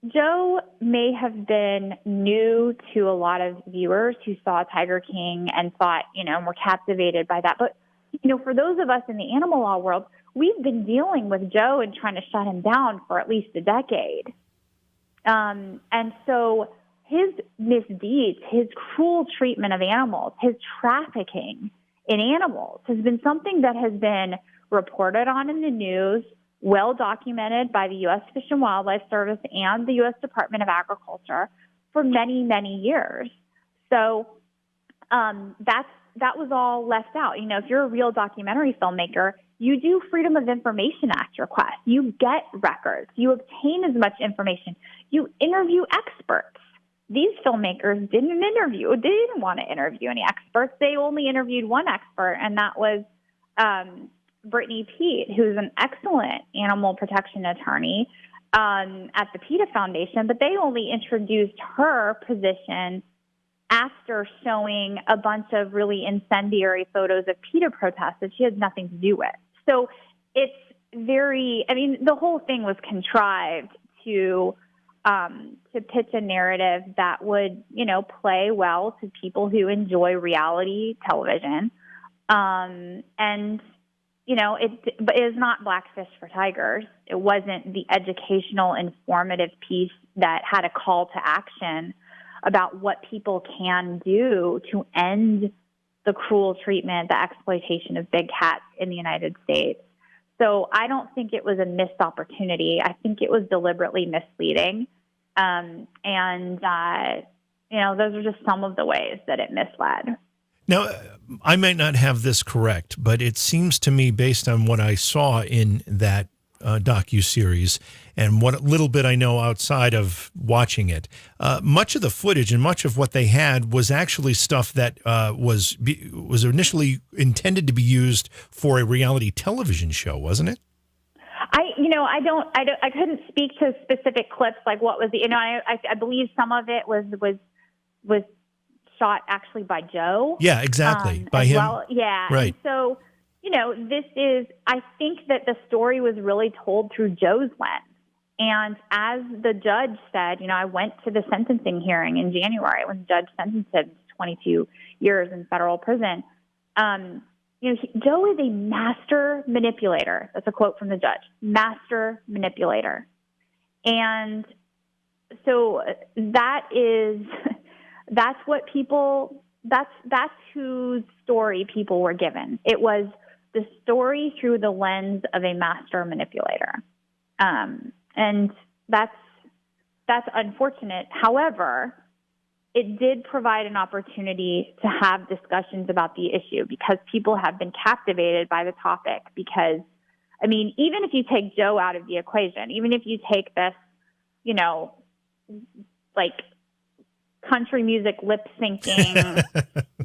Joe may have been new to a lot of viewers who saw Tiger King and thought, were captivated by that. But, for those of us in the animal law world, we've been dealing with Joe and trying to shut him down for at least a decade. And so his misdeeds, his cruel treatment of animals, his trafficking in animals has been something that has been reported on in the news, well documented by the U.S. Fish and Wildlife Service and the U.S. Department of Agriculture for many, many years. So that was all left out. If you're a real documentary filmmaker, you do Freedom of Information Act requests. You get records. You obtain as much information. You interview experts. These filmmakers didn't want to interview any experts. They only interviewed one expert, and that was Brittany Peete, who's an excellent animal protection attorney at the PETA Foundation, but they only introduced her position after showing a bunch of really incendiary photos of PETA protests that she had nothing to do with. So it's the whole thing was contrived to pitch a narrative that would, play well to people who enjoy reality television. But it is not Blackfish for Tigers. It wasn't the educational, informative piece that had a call to action about what people can do to end the cruel treatment, the exploitation of big cats in the United States. So I don't think it was a missed opportunity. I think it was deliberately misleading. Those are just some of the ways that it misled. Now, I might not have this correct, but it seems to me, based on what I saw in that docuseries and what little bit I know outside of watching it, much of the footage and much of what they had was actually stuff that was initially intended to be used for a reality television show, wasn't it? I couldn't speak to specific clips, like what was I believe some of it was shot actually by Joe. Yeah, exactly. By him. Well, yeah. Right. And so, I think that the story was really told through Joe's lens. And as the judge said, I went to the sentencing hearing in January when the judge sentenced him to 22 years in federal prison. Joe is a master manipulator. That's a quote from the judge. Master manipulator. And so that's whose story people were given. It was the story through the lens of a master manipulator. And that's unfortunate. However, it did provide an opportunity to have discussions about the issue because people have been captivated by the topic. Because, even if you take Joe out of the equation, even if you take this, country music lip syncing,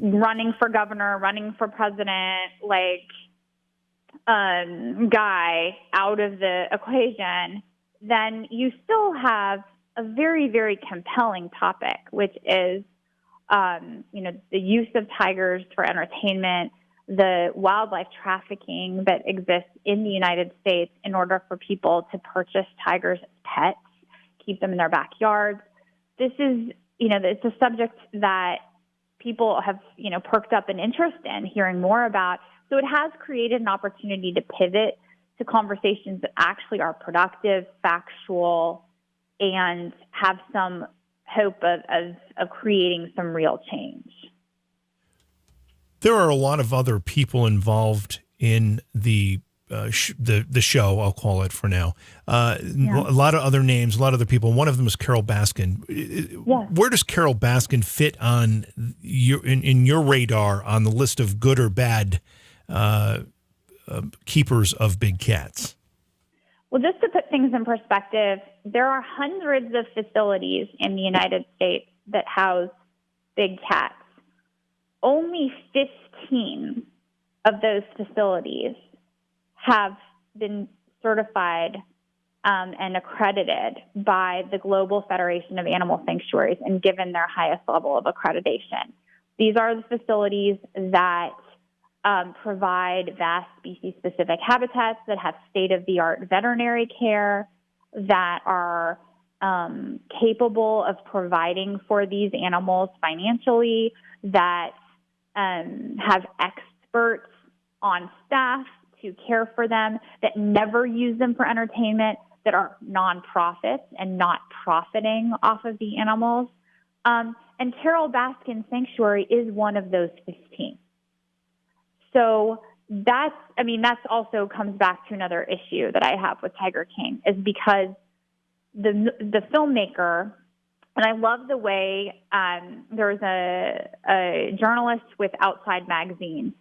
running for governor, running for president, guy out of the equation, then you still have a very, very compelling topic, which is, the use of tigers for entertainment, the wildlife trafficking that exists in the United States in order for people to purchase tigers as pets, keep them in their backyards. This is, it's a subject that people have, perked up an interest in hearing more about. So it has created an opportunity to pivot to conversations that actually are productive, factual, and have some hope of creating some real change. There are a lot of other people involved in the show, I'll call it for now. A lot of other names, a lot of other people. One of them is Carole Baskin. Yes. Where does Carole Baskin fit on in your radar on the list of good or bad keepers of big cats? Well, just to put things in perspective, there are hundreds of facilities in the United States that house big cats. Only 15 of those facilities have been certified and accredited by the Global Federation of Animal Sanctuaries and given their highest level of accreditation. These are the facilities that provide vast species-specific habitats, that have state-of-the-art veterinary care, that are capable of providing for these animals financially, that have experts on staff to care for them, that never use them for entertainment, that are nonprofits and not profiting off of the animals. And Carole Baskin Sanctuary is one of those 15. So that's also comes back to another issue that I have with Tiger King, is because the filmmaker, and I love the way there was a journalist with Outside Magazine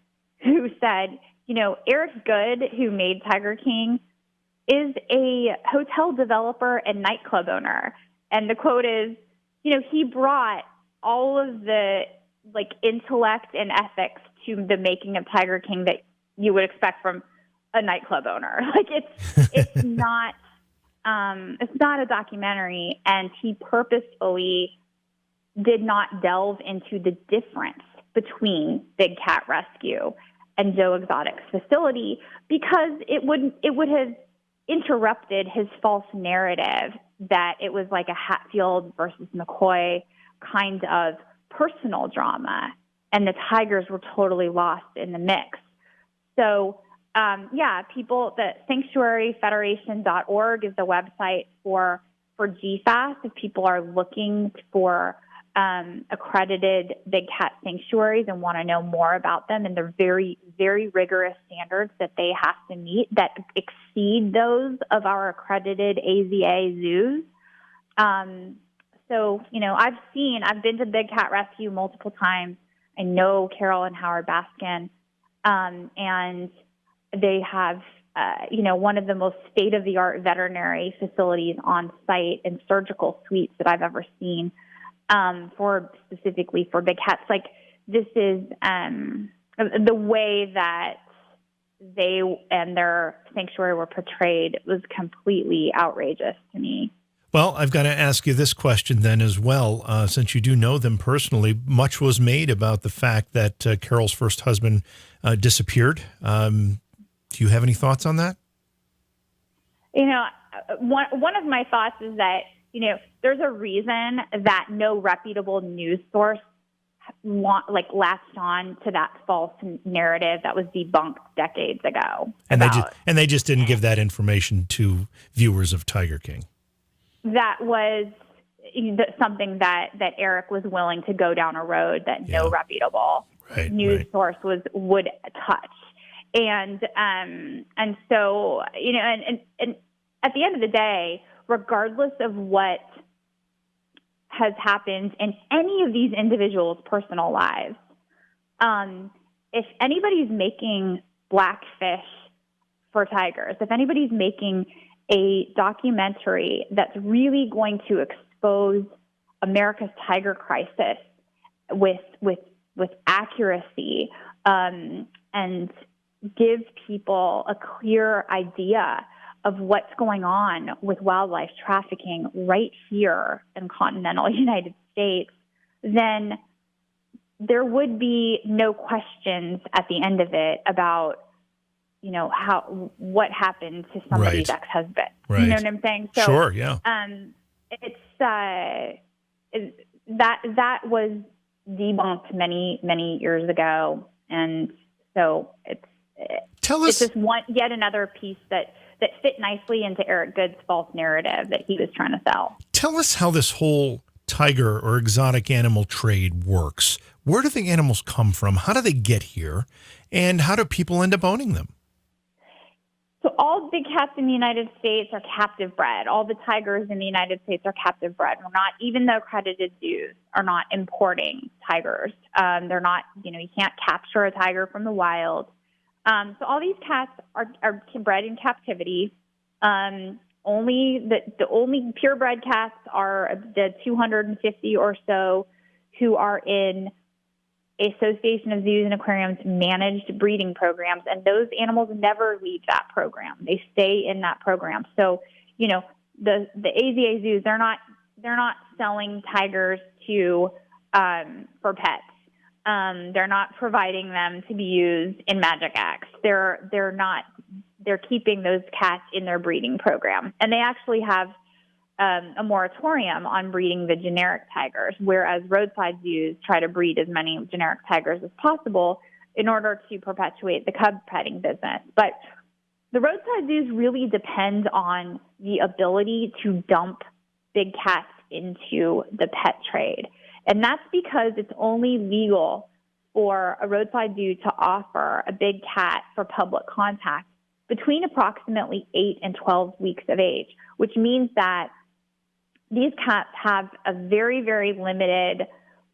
who said, Eric Goode, who made Tiger King, is a hotel developer and nightclub owner. And the quote is, he brought all of the intellect and ethics to the making of Tiger King that you would expect from a nightclub owner. It's not a documentary, and he purposefully did not delve into the difference between Big Cat Rescue and Joe Exotic's facility, because it would have interrupted his false narrative that it was like a Hatfield versus McCoy kind of personal drama, and the tigers were totally lost in the mix. So, the sanctuaryfederation.org is the website for Dfas if people are looking for accredited big cat sanctuaries and want to know more about them, and the very, very rigorous standards that they have to meet that exceed those of our accredited AZA zoos. I've been to Big Cat Rescue multiple times. I know Carole and Howard Baskin, and they have, one of the most state-of-the-art veterinary facilities on site and surgical suites that I've ever seen, specifically for big cats. This is the way that they and their sanctuary were portrayed was completely outrageous to me. Well, I've got to ask you this question then as well, since you do know them personally. Much was made about the fact that Carole's first husband disappeared. Do you have any thoughts on that? One of my thoughts is that, there's a reason that no reputable news source latched on to that false narrative that was debunked decades ago. And they just didn't give that information to viewers of Tiger King. That was something that Eric was willing to go down a road that no reputable news source would touch. And so, and at the end of the day, regardless of what has happened in any of these individuals' personal lives, if anybody's making Blackfish for tigers, if anybody's making a documentary that's really going to expose America's tiger crisis with accuracy, and give people a clear idea of what's going on with wildlife trafficking right here in continental United States, then there would be no questions at the end of it about, what happened to somebody's ex-husband. Right. You know what I'm saying? So, sure, yeah. That was debunked many, many years ago. And so it's just yet another piece that fit nicely into Eric Good's false narrative that he was trying to sell. Tell us how this whole tiger or exotic animal trade works. Where do the animals come from? How do they get here? And how do people end up owning them? So all big cats in the United States are captive bred. All the tigers in the United States are captive bred. Even the accredited zoos are not importing tigers. They're not, you can't capture a tiger from the wild. So all these cats are bred in captivity. Only the only purebred cats are the 250 or so who are in Association of Zoos and Aquariums managed breeding programs, and those animals never leave that program. They stay in that program. So, the AZA zoos, they're not selling tigers for pets. They're not providing them to be used in Magic Acts. They're keeping those cats in their breeding program, and they actually have a moratorium on breeding the generic tigers, whereas roadside zoos try to breed as many generic tigers as possible in order to perpetuate the cub petting business. But the roadside zoos really depend on the ability to dump big cats into the pet trade. And that's because it's only legal for a roadside zoo to offer a big cat for public contact between approximately 8 and 12 weeks of age, which means that these cats have a very, very limited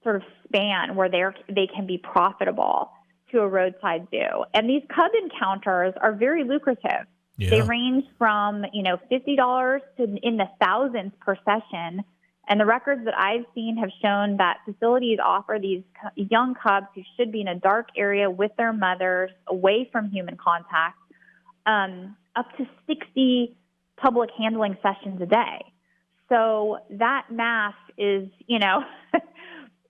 sort of span where they can be profitable to a roadside zoo. And these cub encounters are very lucrative. Yeah. They range from, $50 to in the thousands per session. And the records that I've seen have shown that facilities offer these young cubs who should be in a dark area with their mothers, away from human contact, up to 60 public handling sessions a day. So that math is,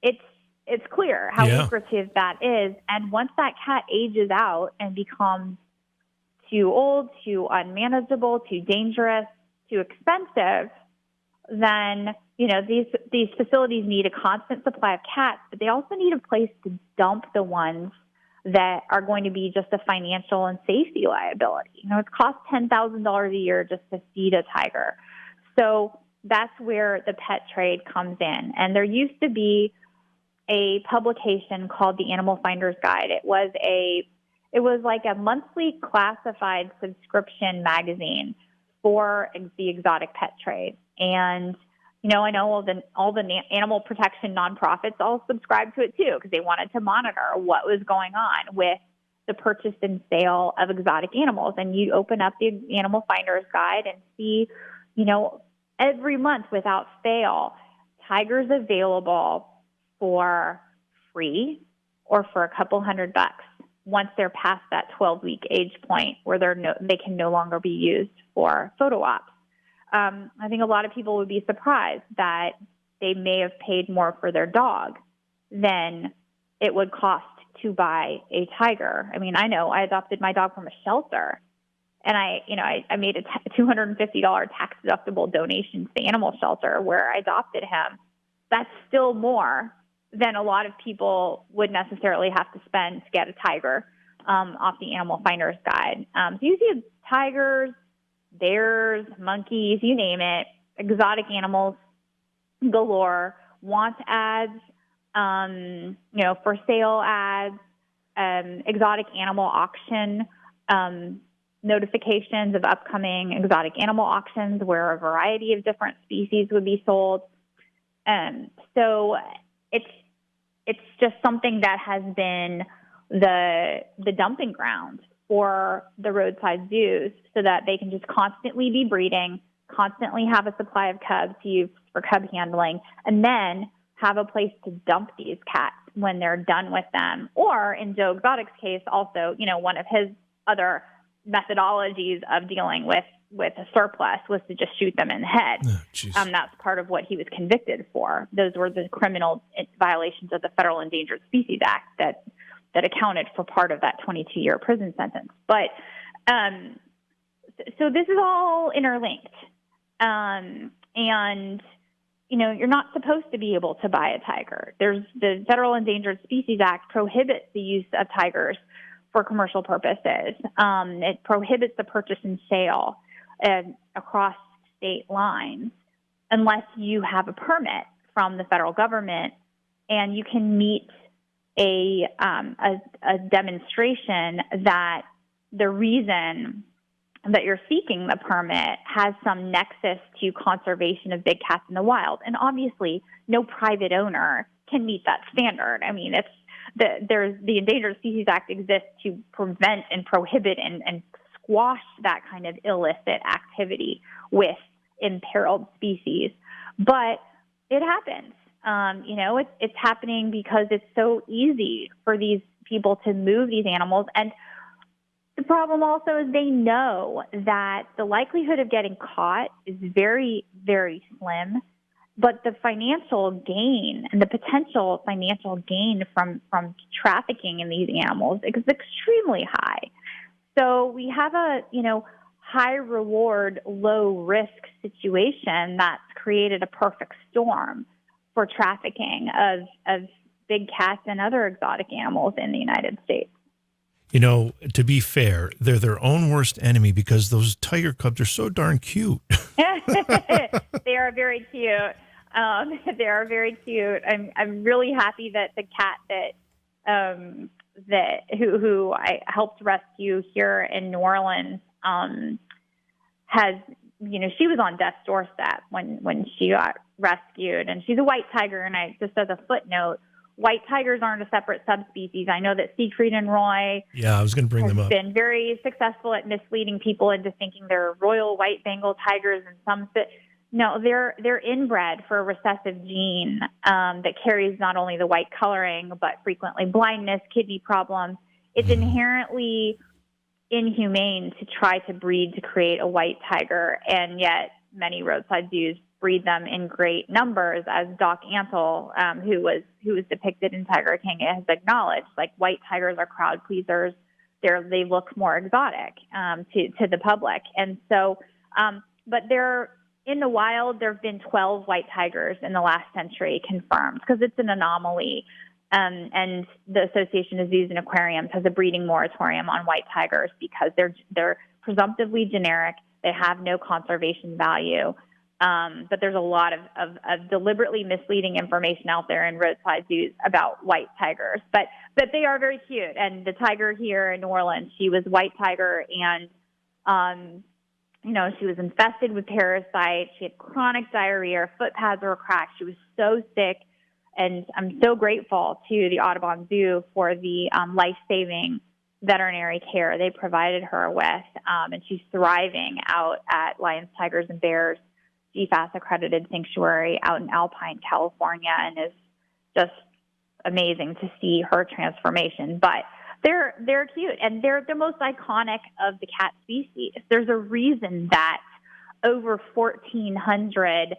it's clear how lucrative that is. And once that cat ages out and becomes too old, too unmanageable, too dangerous, too expensive, then, these facilities need a constant supply of cats, but they also need a place to dump the ones that are going to be just a financial and safety liability. It costs $10,000 a year just to feed a tiger. So that's where the pet trade comes in. And there used to be a publication called the Animal Finder's Guide. It was like a monthly classified subscription magazine for the exotic pet trade. And, I know all the animal protection nonprofits all subscribed to it too, because they wanted to monitor what was going on with the purchase and sale of exotic animals. And you open up the Animal Finder's Guide and see, every month without fail, tigers available for free or for a couple $100 once they're past that 12-week age point where they can no longer be used for photo ops. I think a lot of people would be surprised that they may have paid more for their dog than it would cost to buy a tiger. I mean, I know I adopted my dog from a shelter, and I made a $250 tax-deductible donation to the animal shelter where I adopted him. That's still more than a lot of people would necessarily have to spend to get a tiger off the Animal Finder's Guide. So you see tigers, bears, monkeys, you name it, exotic animals galore, want ads, for sale ads, exotic animal auction notifications of upcoming exotic animal auctions where a variety of different species would be sold. So it's just something that has been the dumping ground for the roadside zoos so that they can just constantly be breeding, constantly have a supply of cubs to use for cub handling, and then have a place to dump these cats when they're done with them. Or in Joe Exotic's case, also, one of his other methodologies of dealing with a surplus was to just shoot them in the head. Oh, That's part of what he was convicted for. Those were the criminal violations of the Federal Endangered Species Act that accounted for part of that 22-year prison sentence. But so this is all interlinked. And, you're not supposed to be able to buy a tiger. There's the Federal Endangered Species Act prohibits the use of tigers for commercial purposes. It prohibits the purchase and sale across state lines unless you have a permit from the federal government and you can meet a demonstration that the reason that you're seeking the permit has some nexus to conservation of big cats in the wild. And obviously, no private owner can meet that standard. I mean, the Endangered Species Act exists to prevent and prohibit and squash that kind of illicit activity with imperiled species. But it happens. It's happening because it's so easy for these people to move these animals. And the problem also is they know that the likelihood of getting caught is very, very slim, but the financial gain and the potential financial gain from trafficking in these animals is extremely high. So we have a, high reward, low risk situation that's created a perfect storm for trafficking of big cats and other exotic animals in the United States. To be fair, they're their own worst enemy because those tiger cubs are so darn cute. They are very cute. They are very cute. I'm really happy that the cat who I helped rescue here in New Orleans has, she was on death's doorstep when she got rescued, and she's a white tiger. And just as a footnote, white tigers aren't a separate subspecies. I know that Siegfried and Roy I was going to bring them up. Been very successful at misleading people into thinking they're royal white Bengal tigers, and no, they're inbred for a recessive gene that carries not only the white coloring but frequently blindness, kidney problems. It's inherently inhumane to try to breed to create a white tiger, and yet many roadside zoos breed them in great numbers, as Doc Antle, who was depicted in Tiger King, has acknowledged. Like, white tigers are crowd pleasers. They look more exotic to the public, and so. But in the wild, there have been 12 white tigers in the last century confirmed, because it's an anomaly. And the Association of Zoos and Aquariums has a breeding moratorium on white tigers because they're presumptively generic. They have no conservation value. But there's a lot of deliberately misleading information out there in roadside zoos about white tigers. But they are very cute. And the tiger here in New Orleans, she was white tiger, and she was infested with parasites. She had chronic diarrhea. Her foot pads were cracked. She was so sick. And I'm so grateful to the Audubon Zoo for the life-saving veterinary care they provided her with. And she's thriving out at Lions, Tigers, and Bears Dfas Accredited Sanctuary out in Alpine, California, and is just amazing to see her transformation. But they're cute, and they're the most iconic of the cat species. There's a reason that over 1,400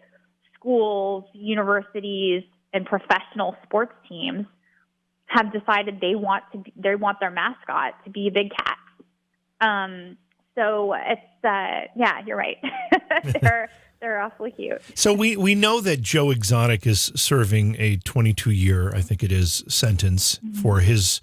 schools, universities, and professional sports teams have decided they want their mascot to be a big cat. So it's you're right. They're awfully cute. So we know that Joe Exotic is serving a 22-year, I think it is, sentence for his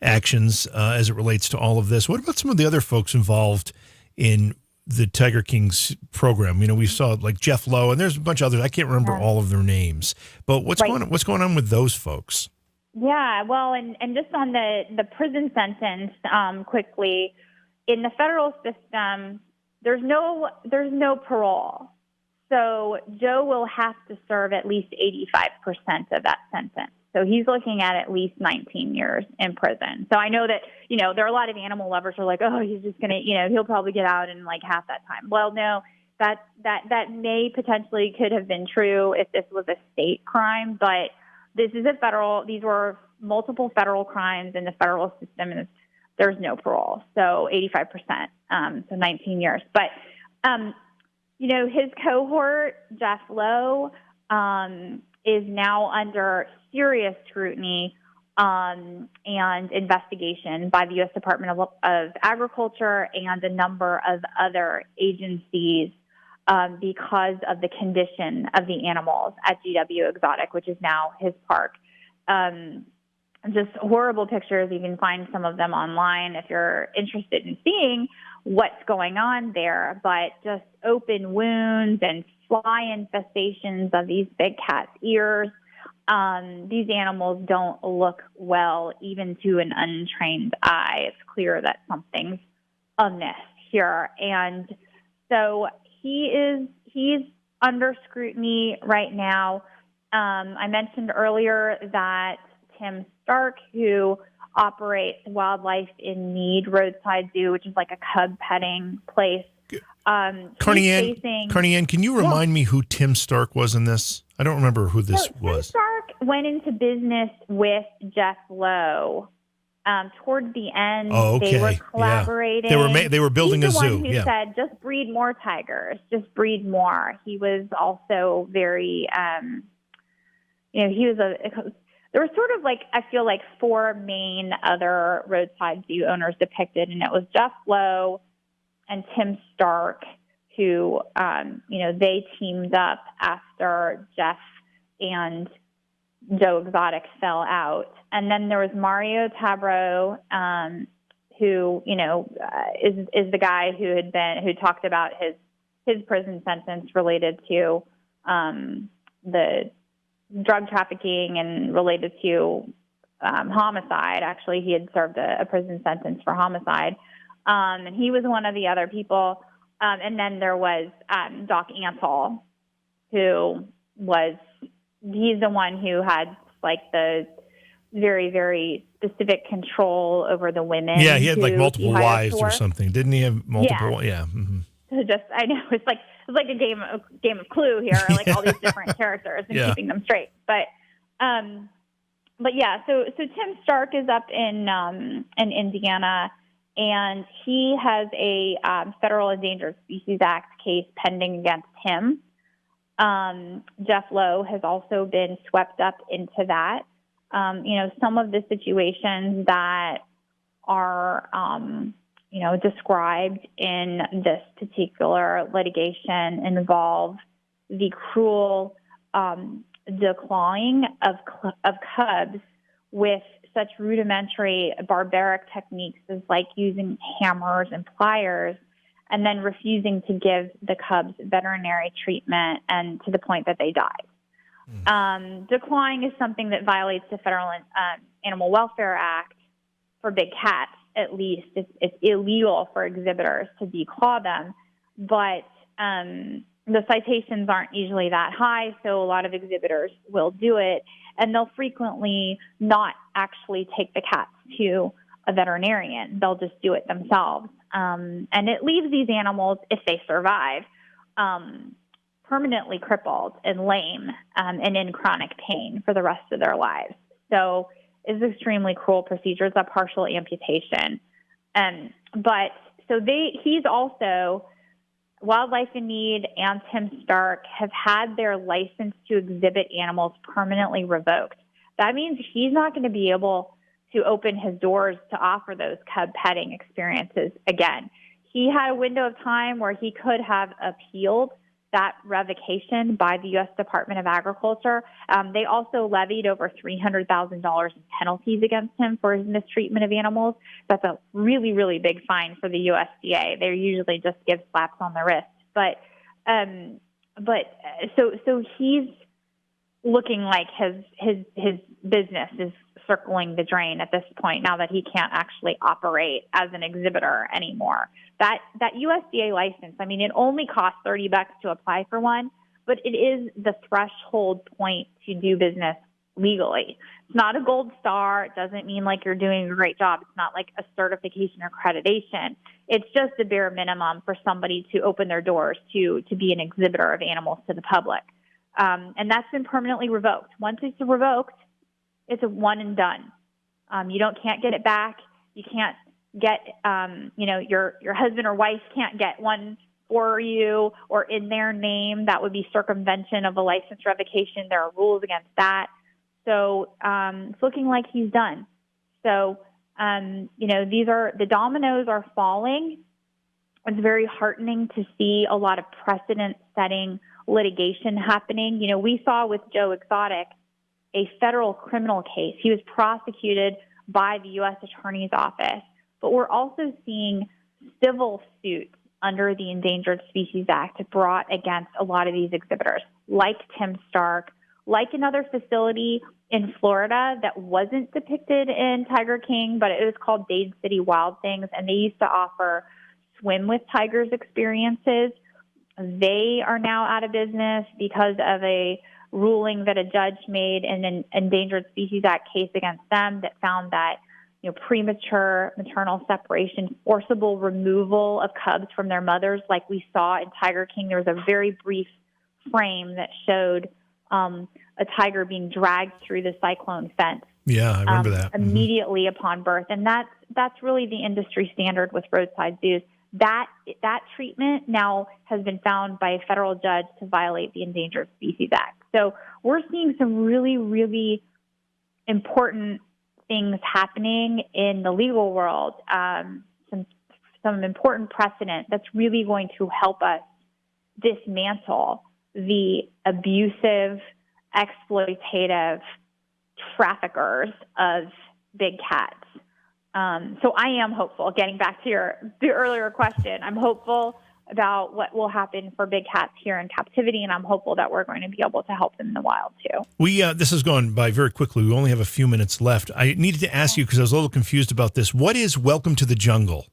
actions as it relates to all of this. What about some of the other folks involved in the Tiger King's program? We saw like Jeff Lowe, and there's a bunch of others. I can't remember all of their names, but what's going on with those folks? Yeah, well, and just on the prison sentence, quickly, in the federal system, there's no parole. So Joe will have to serve at least 85% of that sentence. So he's looking at least 19 years in prison. So I know that, there are a lot of animal lovers who are like, oh, he's just going to, he'll probably get out in like half that time. Well, no, that may potentially could have been true if this was a state crime, but these were multiple federal crimes in the federal system, and there's no parole. So 85%, so 19 years. But His cohort, Jeff Lowe, is now under serious scrutiny and investigation by the U.S. Department of Agriculture and a number of other agencies because of the condition of the animals at GW Exotic, which is now his park. Just horrible pictures. You can find some of them online if you're interested in seeing what's going on there, but just open wounds and fly infestations of these big cats' ears. These animals don't look well, even to an untrained eye. It's clear that something's amiss here. And so he's under scrutiny right now. I mentioned earlier that Tim Stark, who operates Wildlife in Need Roadside Zoo, which is like a cub petting place. Carney Ann, can you remind me who Tim Stark was in this? I don't remember who this was. Tim Stark went into business with Jeff Lowe. Towards the end, they were collaborating. Yeah. They were building He's a zoo. The one who said, just breed more tigers, just breed more. He was also very, there were sort of like, I feel like 4 main other roadside zoo owners depicted, and it was Jeff Lowe and Tim Stark who, they teamed up after Jeff and Joe Exotic fell out. And then there was Mario Tabro, who, is the guy who talked about his prison sentence related to the drug trafficking and related to homicide. Actually, he had served a prison sentence for homicide. And he was one of the other people. And then there was Doc Antle, he's the one who had like the very, very specific control over the women. Yeah, he had like multiple wives or something. Didn't he have multiple? Yeah. Mm-hmm. So I know it's like a game of Clue here, like all these different characters and keeping them straight. But yeah, so Tim Stark is up in Indiana, and he has a Federal Endangered Species Act case pending against him. Jeff Lowe has also been swept up into that. Some of the situations that are, described in this particular litigation involve the cruel declawing of cubs with such rudimentary, barbaric techniques as like using hammers and pliers, and then refusing to give the cubs veterinary treatment, and to the point that they died. Declawing is something that violates the Federal Animal Welfare Act for big cats. At least it's illegal for exhibitors to declaw them, but the citations aren't usually that high, so a lot of exhibitors will do it, and they'll frequently not actually take the cats to a veterinarian. They'll just do it themselves. And it leaves these animals, if they survive, permanently crippled and lame and in chronic pain for the rest of their lives. So it's an extremely cruel procedure. It's a partial amputation. He's also, Wildlife in Need and Tim Stark have had their license to exhibit animals permanently revoked. That means he's not going to be able to open his doors to offer those cub petting experiences again. He had a window of time where he could have appealed that revocation by the U.S. Department of Agriculture. They also levied over $300,000 in penalties against him for his mistreatment of animals. That's a really, really big fine for the USDA. They usually just give slaps on the wrist. So he's looking like his business is circling the drain at this point, now that he can't actually operate as an exhibitor anymore. That USDA license, I mean, it only costs $30 to apply for one, but it is the threshold point to do business legally. It's not a gold star. It doesn't mean like you're doing a great job. It's not like a certification or accreditation. It's just the bare minimum for somebody to open their doors to be an exhibitor of animals to the public. And that's been permanently revoked. Once it's revoked, it's a one and done. You can't get it back. You can't get, your husband or wife can't get one for you or in their name. That would be circumvention of a license revocation. There are rules against that. So it's looking like he's done. So, the dominoes are falling. It's very heartening to see a lot of precedent-setting litigation happening. We saw with Joe Exotic a federal criminal case. He was prosecuted by the U.S. Attorney's Office. But we're also seeing civil suits under the Endangered Species Act brought against a lot of these exhibitors, like Tim Stark, like another facility in Florida that wasn't depicted in Tiger King, but it was called Dade City Wild Things, and they used to offer swim with tigers experiences. They are now out of business because of a ruling that a judge made in an Endangered Species Act case against them that found that premature maternal separation, forcible removal of cubs from their mothers, like we saw in Tiger King. There was a very brief frame that showed a tiger being dragged through the cyclone fence. Yeah, I remember that. Immediately upon birth. And that's really the industry standard with roadside zoos. That treatment now has been found by a federal judge to violate the Endangered Species Act. So we're seeing some really, really important things happening in the legal world, some important precedent that's really going to help us dismantle the abusive, exploitative traffickers of big cats. So I am hopeful, getting back to the earlier question, I'm hopeful about what will happen for big cats here in captivity, and I'm hopeful that we're going to be able to help them in the wild too. This has gone by very quickly. We only have a few minutes left. I needed to ask you, because I was a little confused about this. What is Welcome to the Jungle?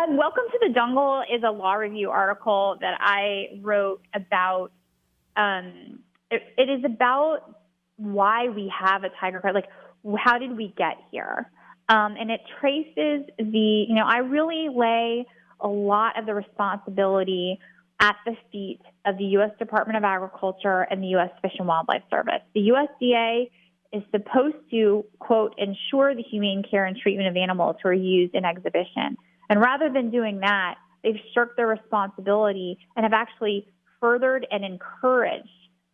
Welcome to the Jungle is a law review article that I wrote about. It is about why we have a tiger card. Like, how did we get here? And it traces I really lay a lot of the responsibility at the feet of the U.S. Department of Agriculture and the U.S. Fish and Wildlife Service. The USDA is supposed to, quote, ensure the humane care and treatment of animals who are used in exhibition. And rather than doing that, they've shirked their responsibility and have actually furthered and encouraged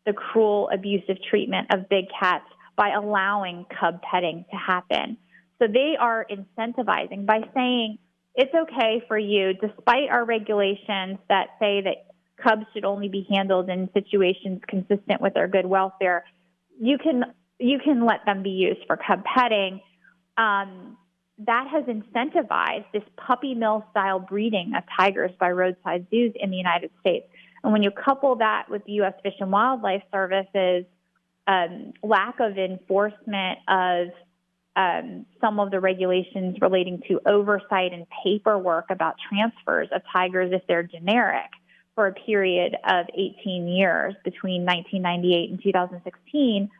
the cruel, abusive treatment of big cats by allowing cub petting to happen. So they are incentivizing by saying, it's okay for you, despite our regulations that say that cubs should only be handled in situations consistent with their good welfare, you can let them be used for cub petting. That has incentivized this puppy mill style breeding of tigers by roadside zoos in the United States. And when you couple that with the U.S. Fish and Wildlife Service's lack of enforcement of some of the regulations relating to oversight and paperwork about transfers of tigers if they're generic for a period of 18 years between 1998 and 2016,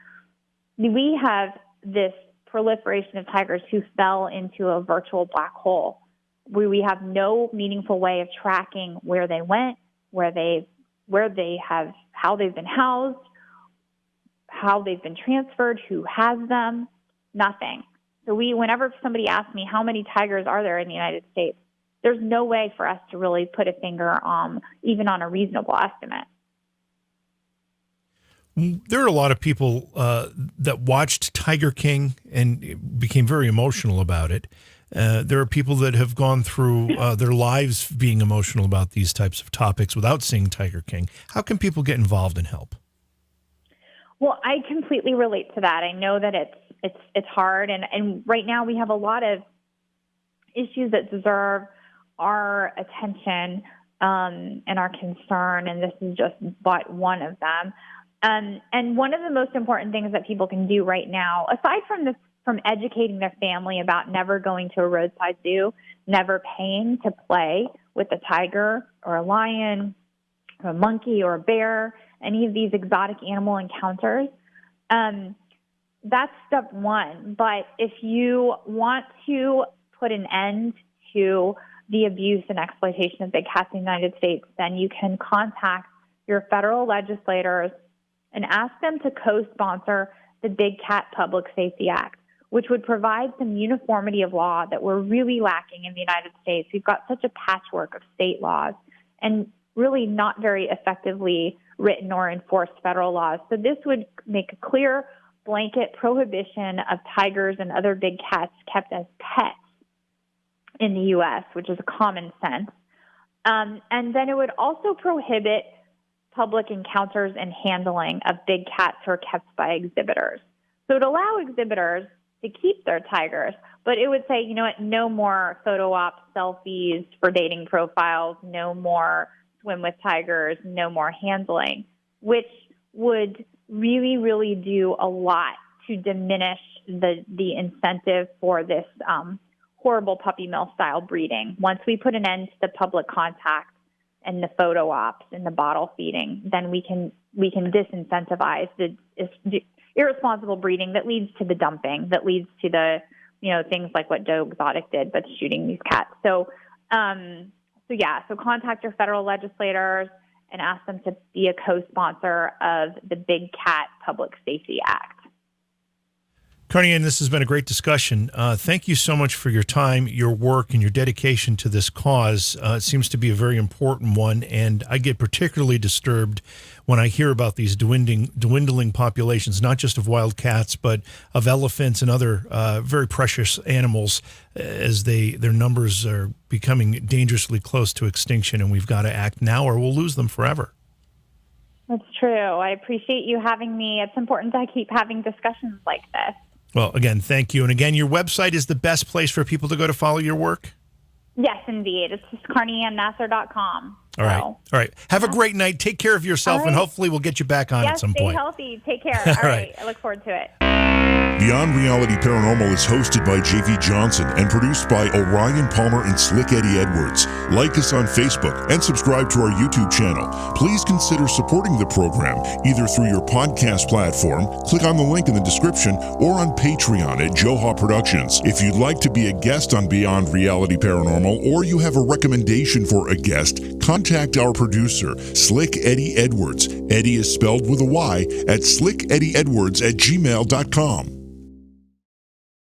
we have this proliferation of tigers who fell into a virtual black hole where we have no meaningful way of tracking where they went, how they've been housed, how they've been transferred, who has them. Nothing. So whenever somebody asks me how many tigers are there in the United States, there's no way for us to really put a finger even on a reasonable estimate. There are a lot of people that watched Tiger King and became very emotional about it. There are people that have gone through their lives being emotional about these types of topics without seeing Tiger King. How can people get involved and help? Well, I completely relate to that. I know that it's hard, and right now we have a lot of issues that deserve our attention and our concern, and this is just but one of them. And one of the most important things that people can do right now, aside from educating their family about never going to a roadside zoo, never paying to play with a tiger or a lion or a monkey or a bear, any of these exotic animal encounters, that's step one. But if you want to put an end to the abuse and exploitation of big cats in the United States, then you can contact your federal legislators and ask them to co-sponsor the Big Cat Public Safety Act, which would provide some uniformity of law that we're really lacking in the United States. We've got such a patchwork of state laws. and really not very effectively written or enforced federal laws. So this would make a clear blanket prohibition of tigers and other big cats kept as pets in the U.S., which is a common sense. And then it would also prohibit public encounters and handling of big cats who are kept by exhibitors. So it would allow exhibitors to keep their tigers, but it would say, you know what, no more photo ops, selfies for dating profiles, no more swim with tigers, no more handling, which would really, really do a lot to diminish the incentive for this horrible puppy mill style breeding. Once we put an end to the public contact and the photo ops and the bottle feeding, then we can disincentivize the irresponsible breeding that leads to the dumping, that leads to the, things like what Joe Exotic did, but shooting these cats. So contact your federal legislators and ask them to be a co-sponsor of the Big Cat Public Safety Act. Carney, this has been a great discussion. Thank you so much for your time, your work, and your dedication to this cause. It seems to be a very important one, and I get particularly disturbed when I hear about these dwindling populations, not just of wild cats, but of elephants and other very precious animals, as their numbers are becoming dangerously close to extinction, and we've got to act now or we'll lose them forever. That's true. I appreciate you having me. It's important to keep having discussions like this. Well, again, thank you. And again, your website is the best place for people to go to follow your work? Yes, indeed. It's just carneyandnasser.com. All right. All right. Have a great night. Take care of yourself, and hopefully we'll get you back on at some point. Stay healthy. Take care. All right. I look forward to it. Beyond Reality Paranormal is hosted by J.V. Johnson and produced by Orion Palmer and Slick Eddie Edwards. Like us on Facebook and subscribe to our YouTube channel. Please consider supporting the program either through your podcast platform, click on the link in the description, or on Patreon at Joha Productions. If you'd like to be a guest on Beyond Reality Paranormal, or you have a recommendation for a guest, contact our producer, Slick Eddie Edwards. Eddie is spelled with a Y at slickeddieedwards@gmail.com.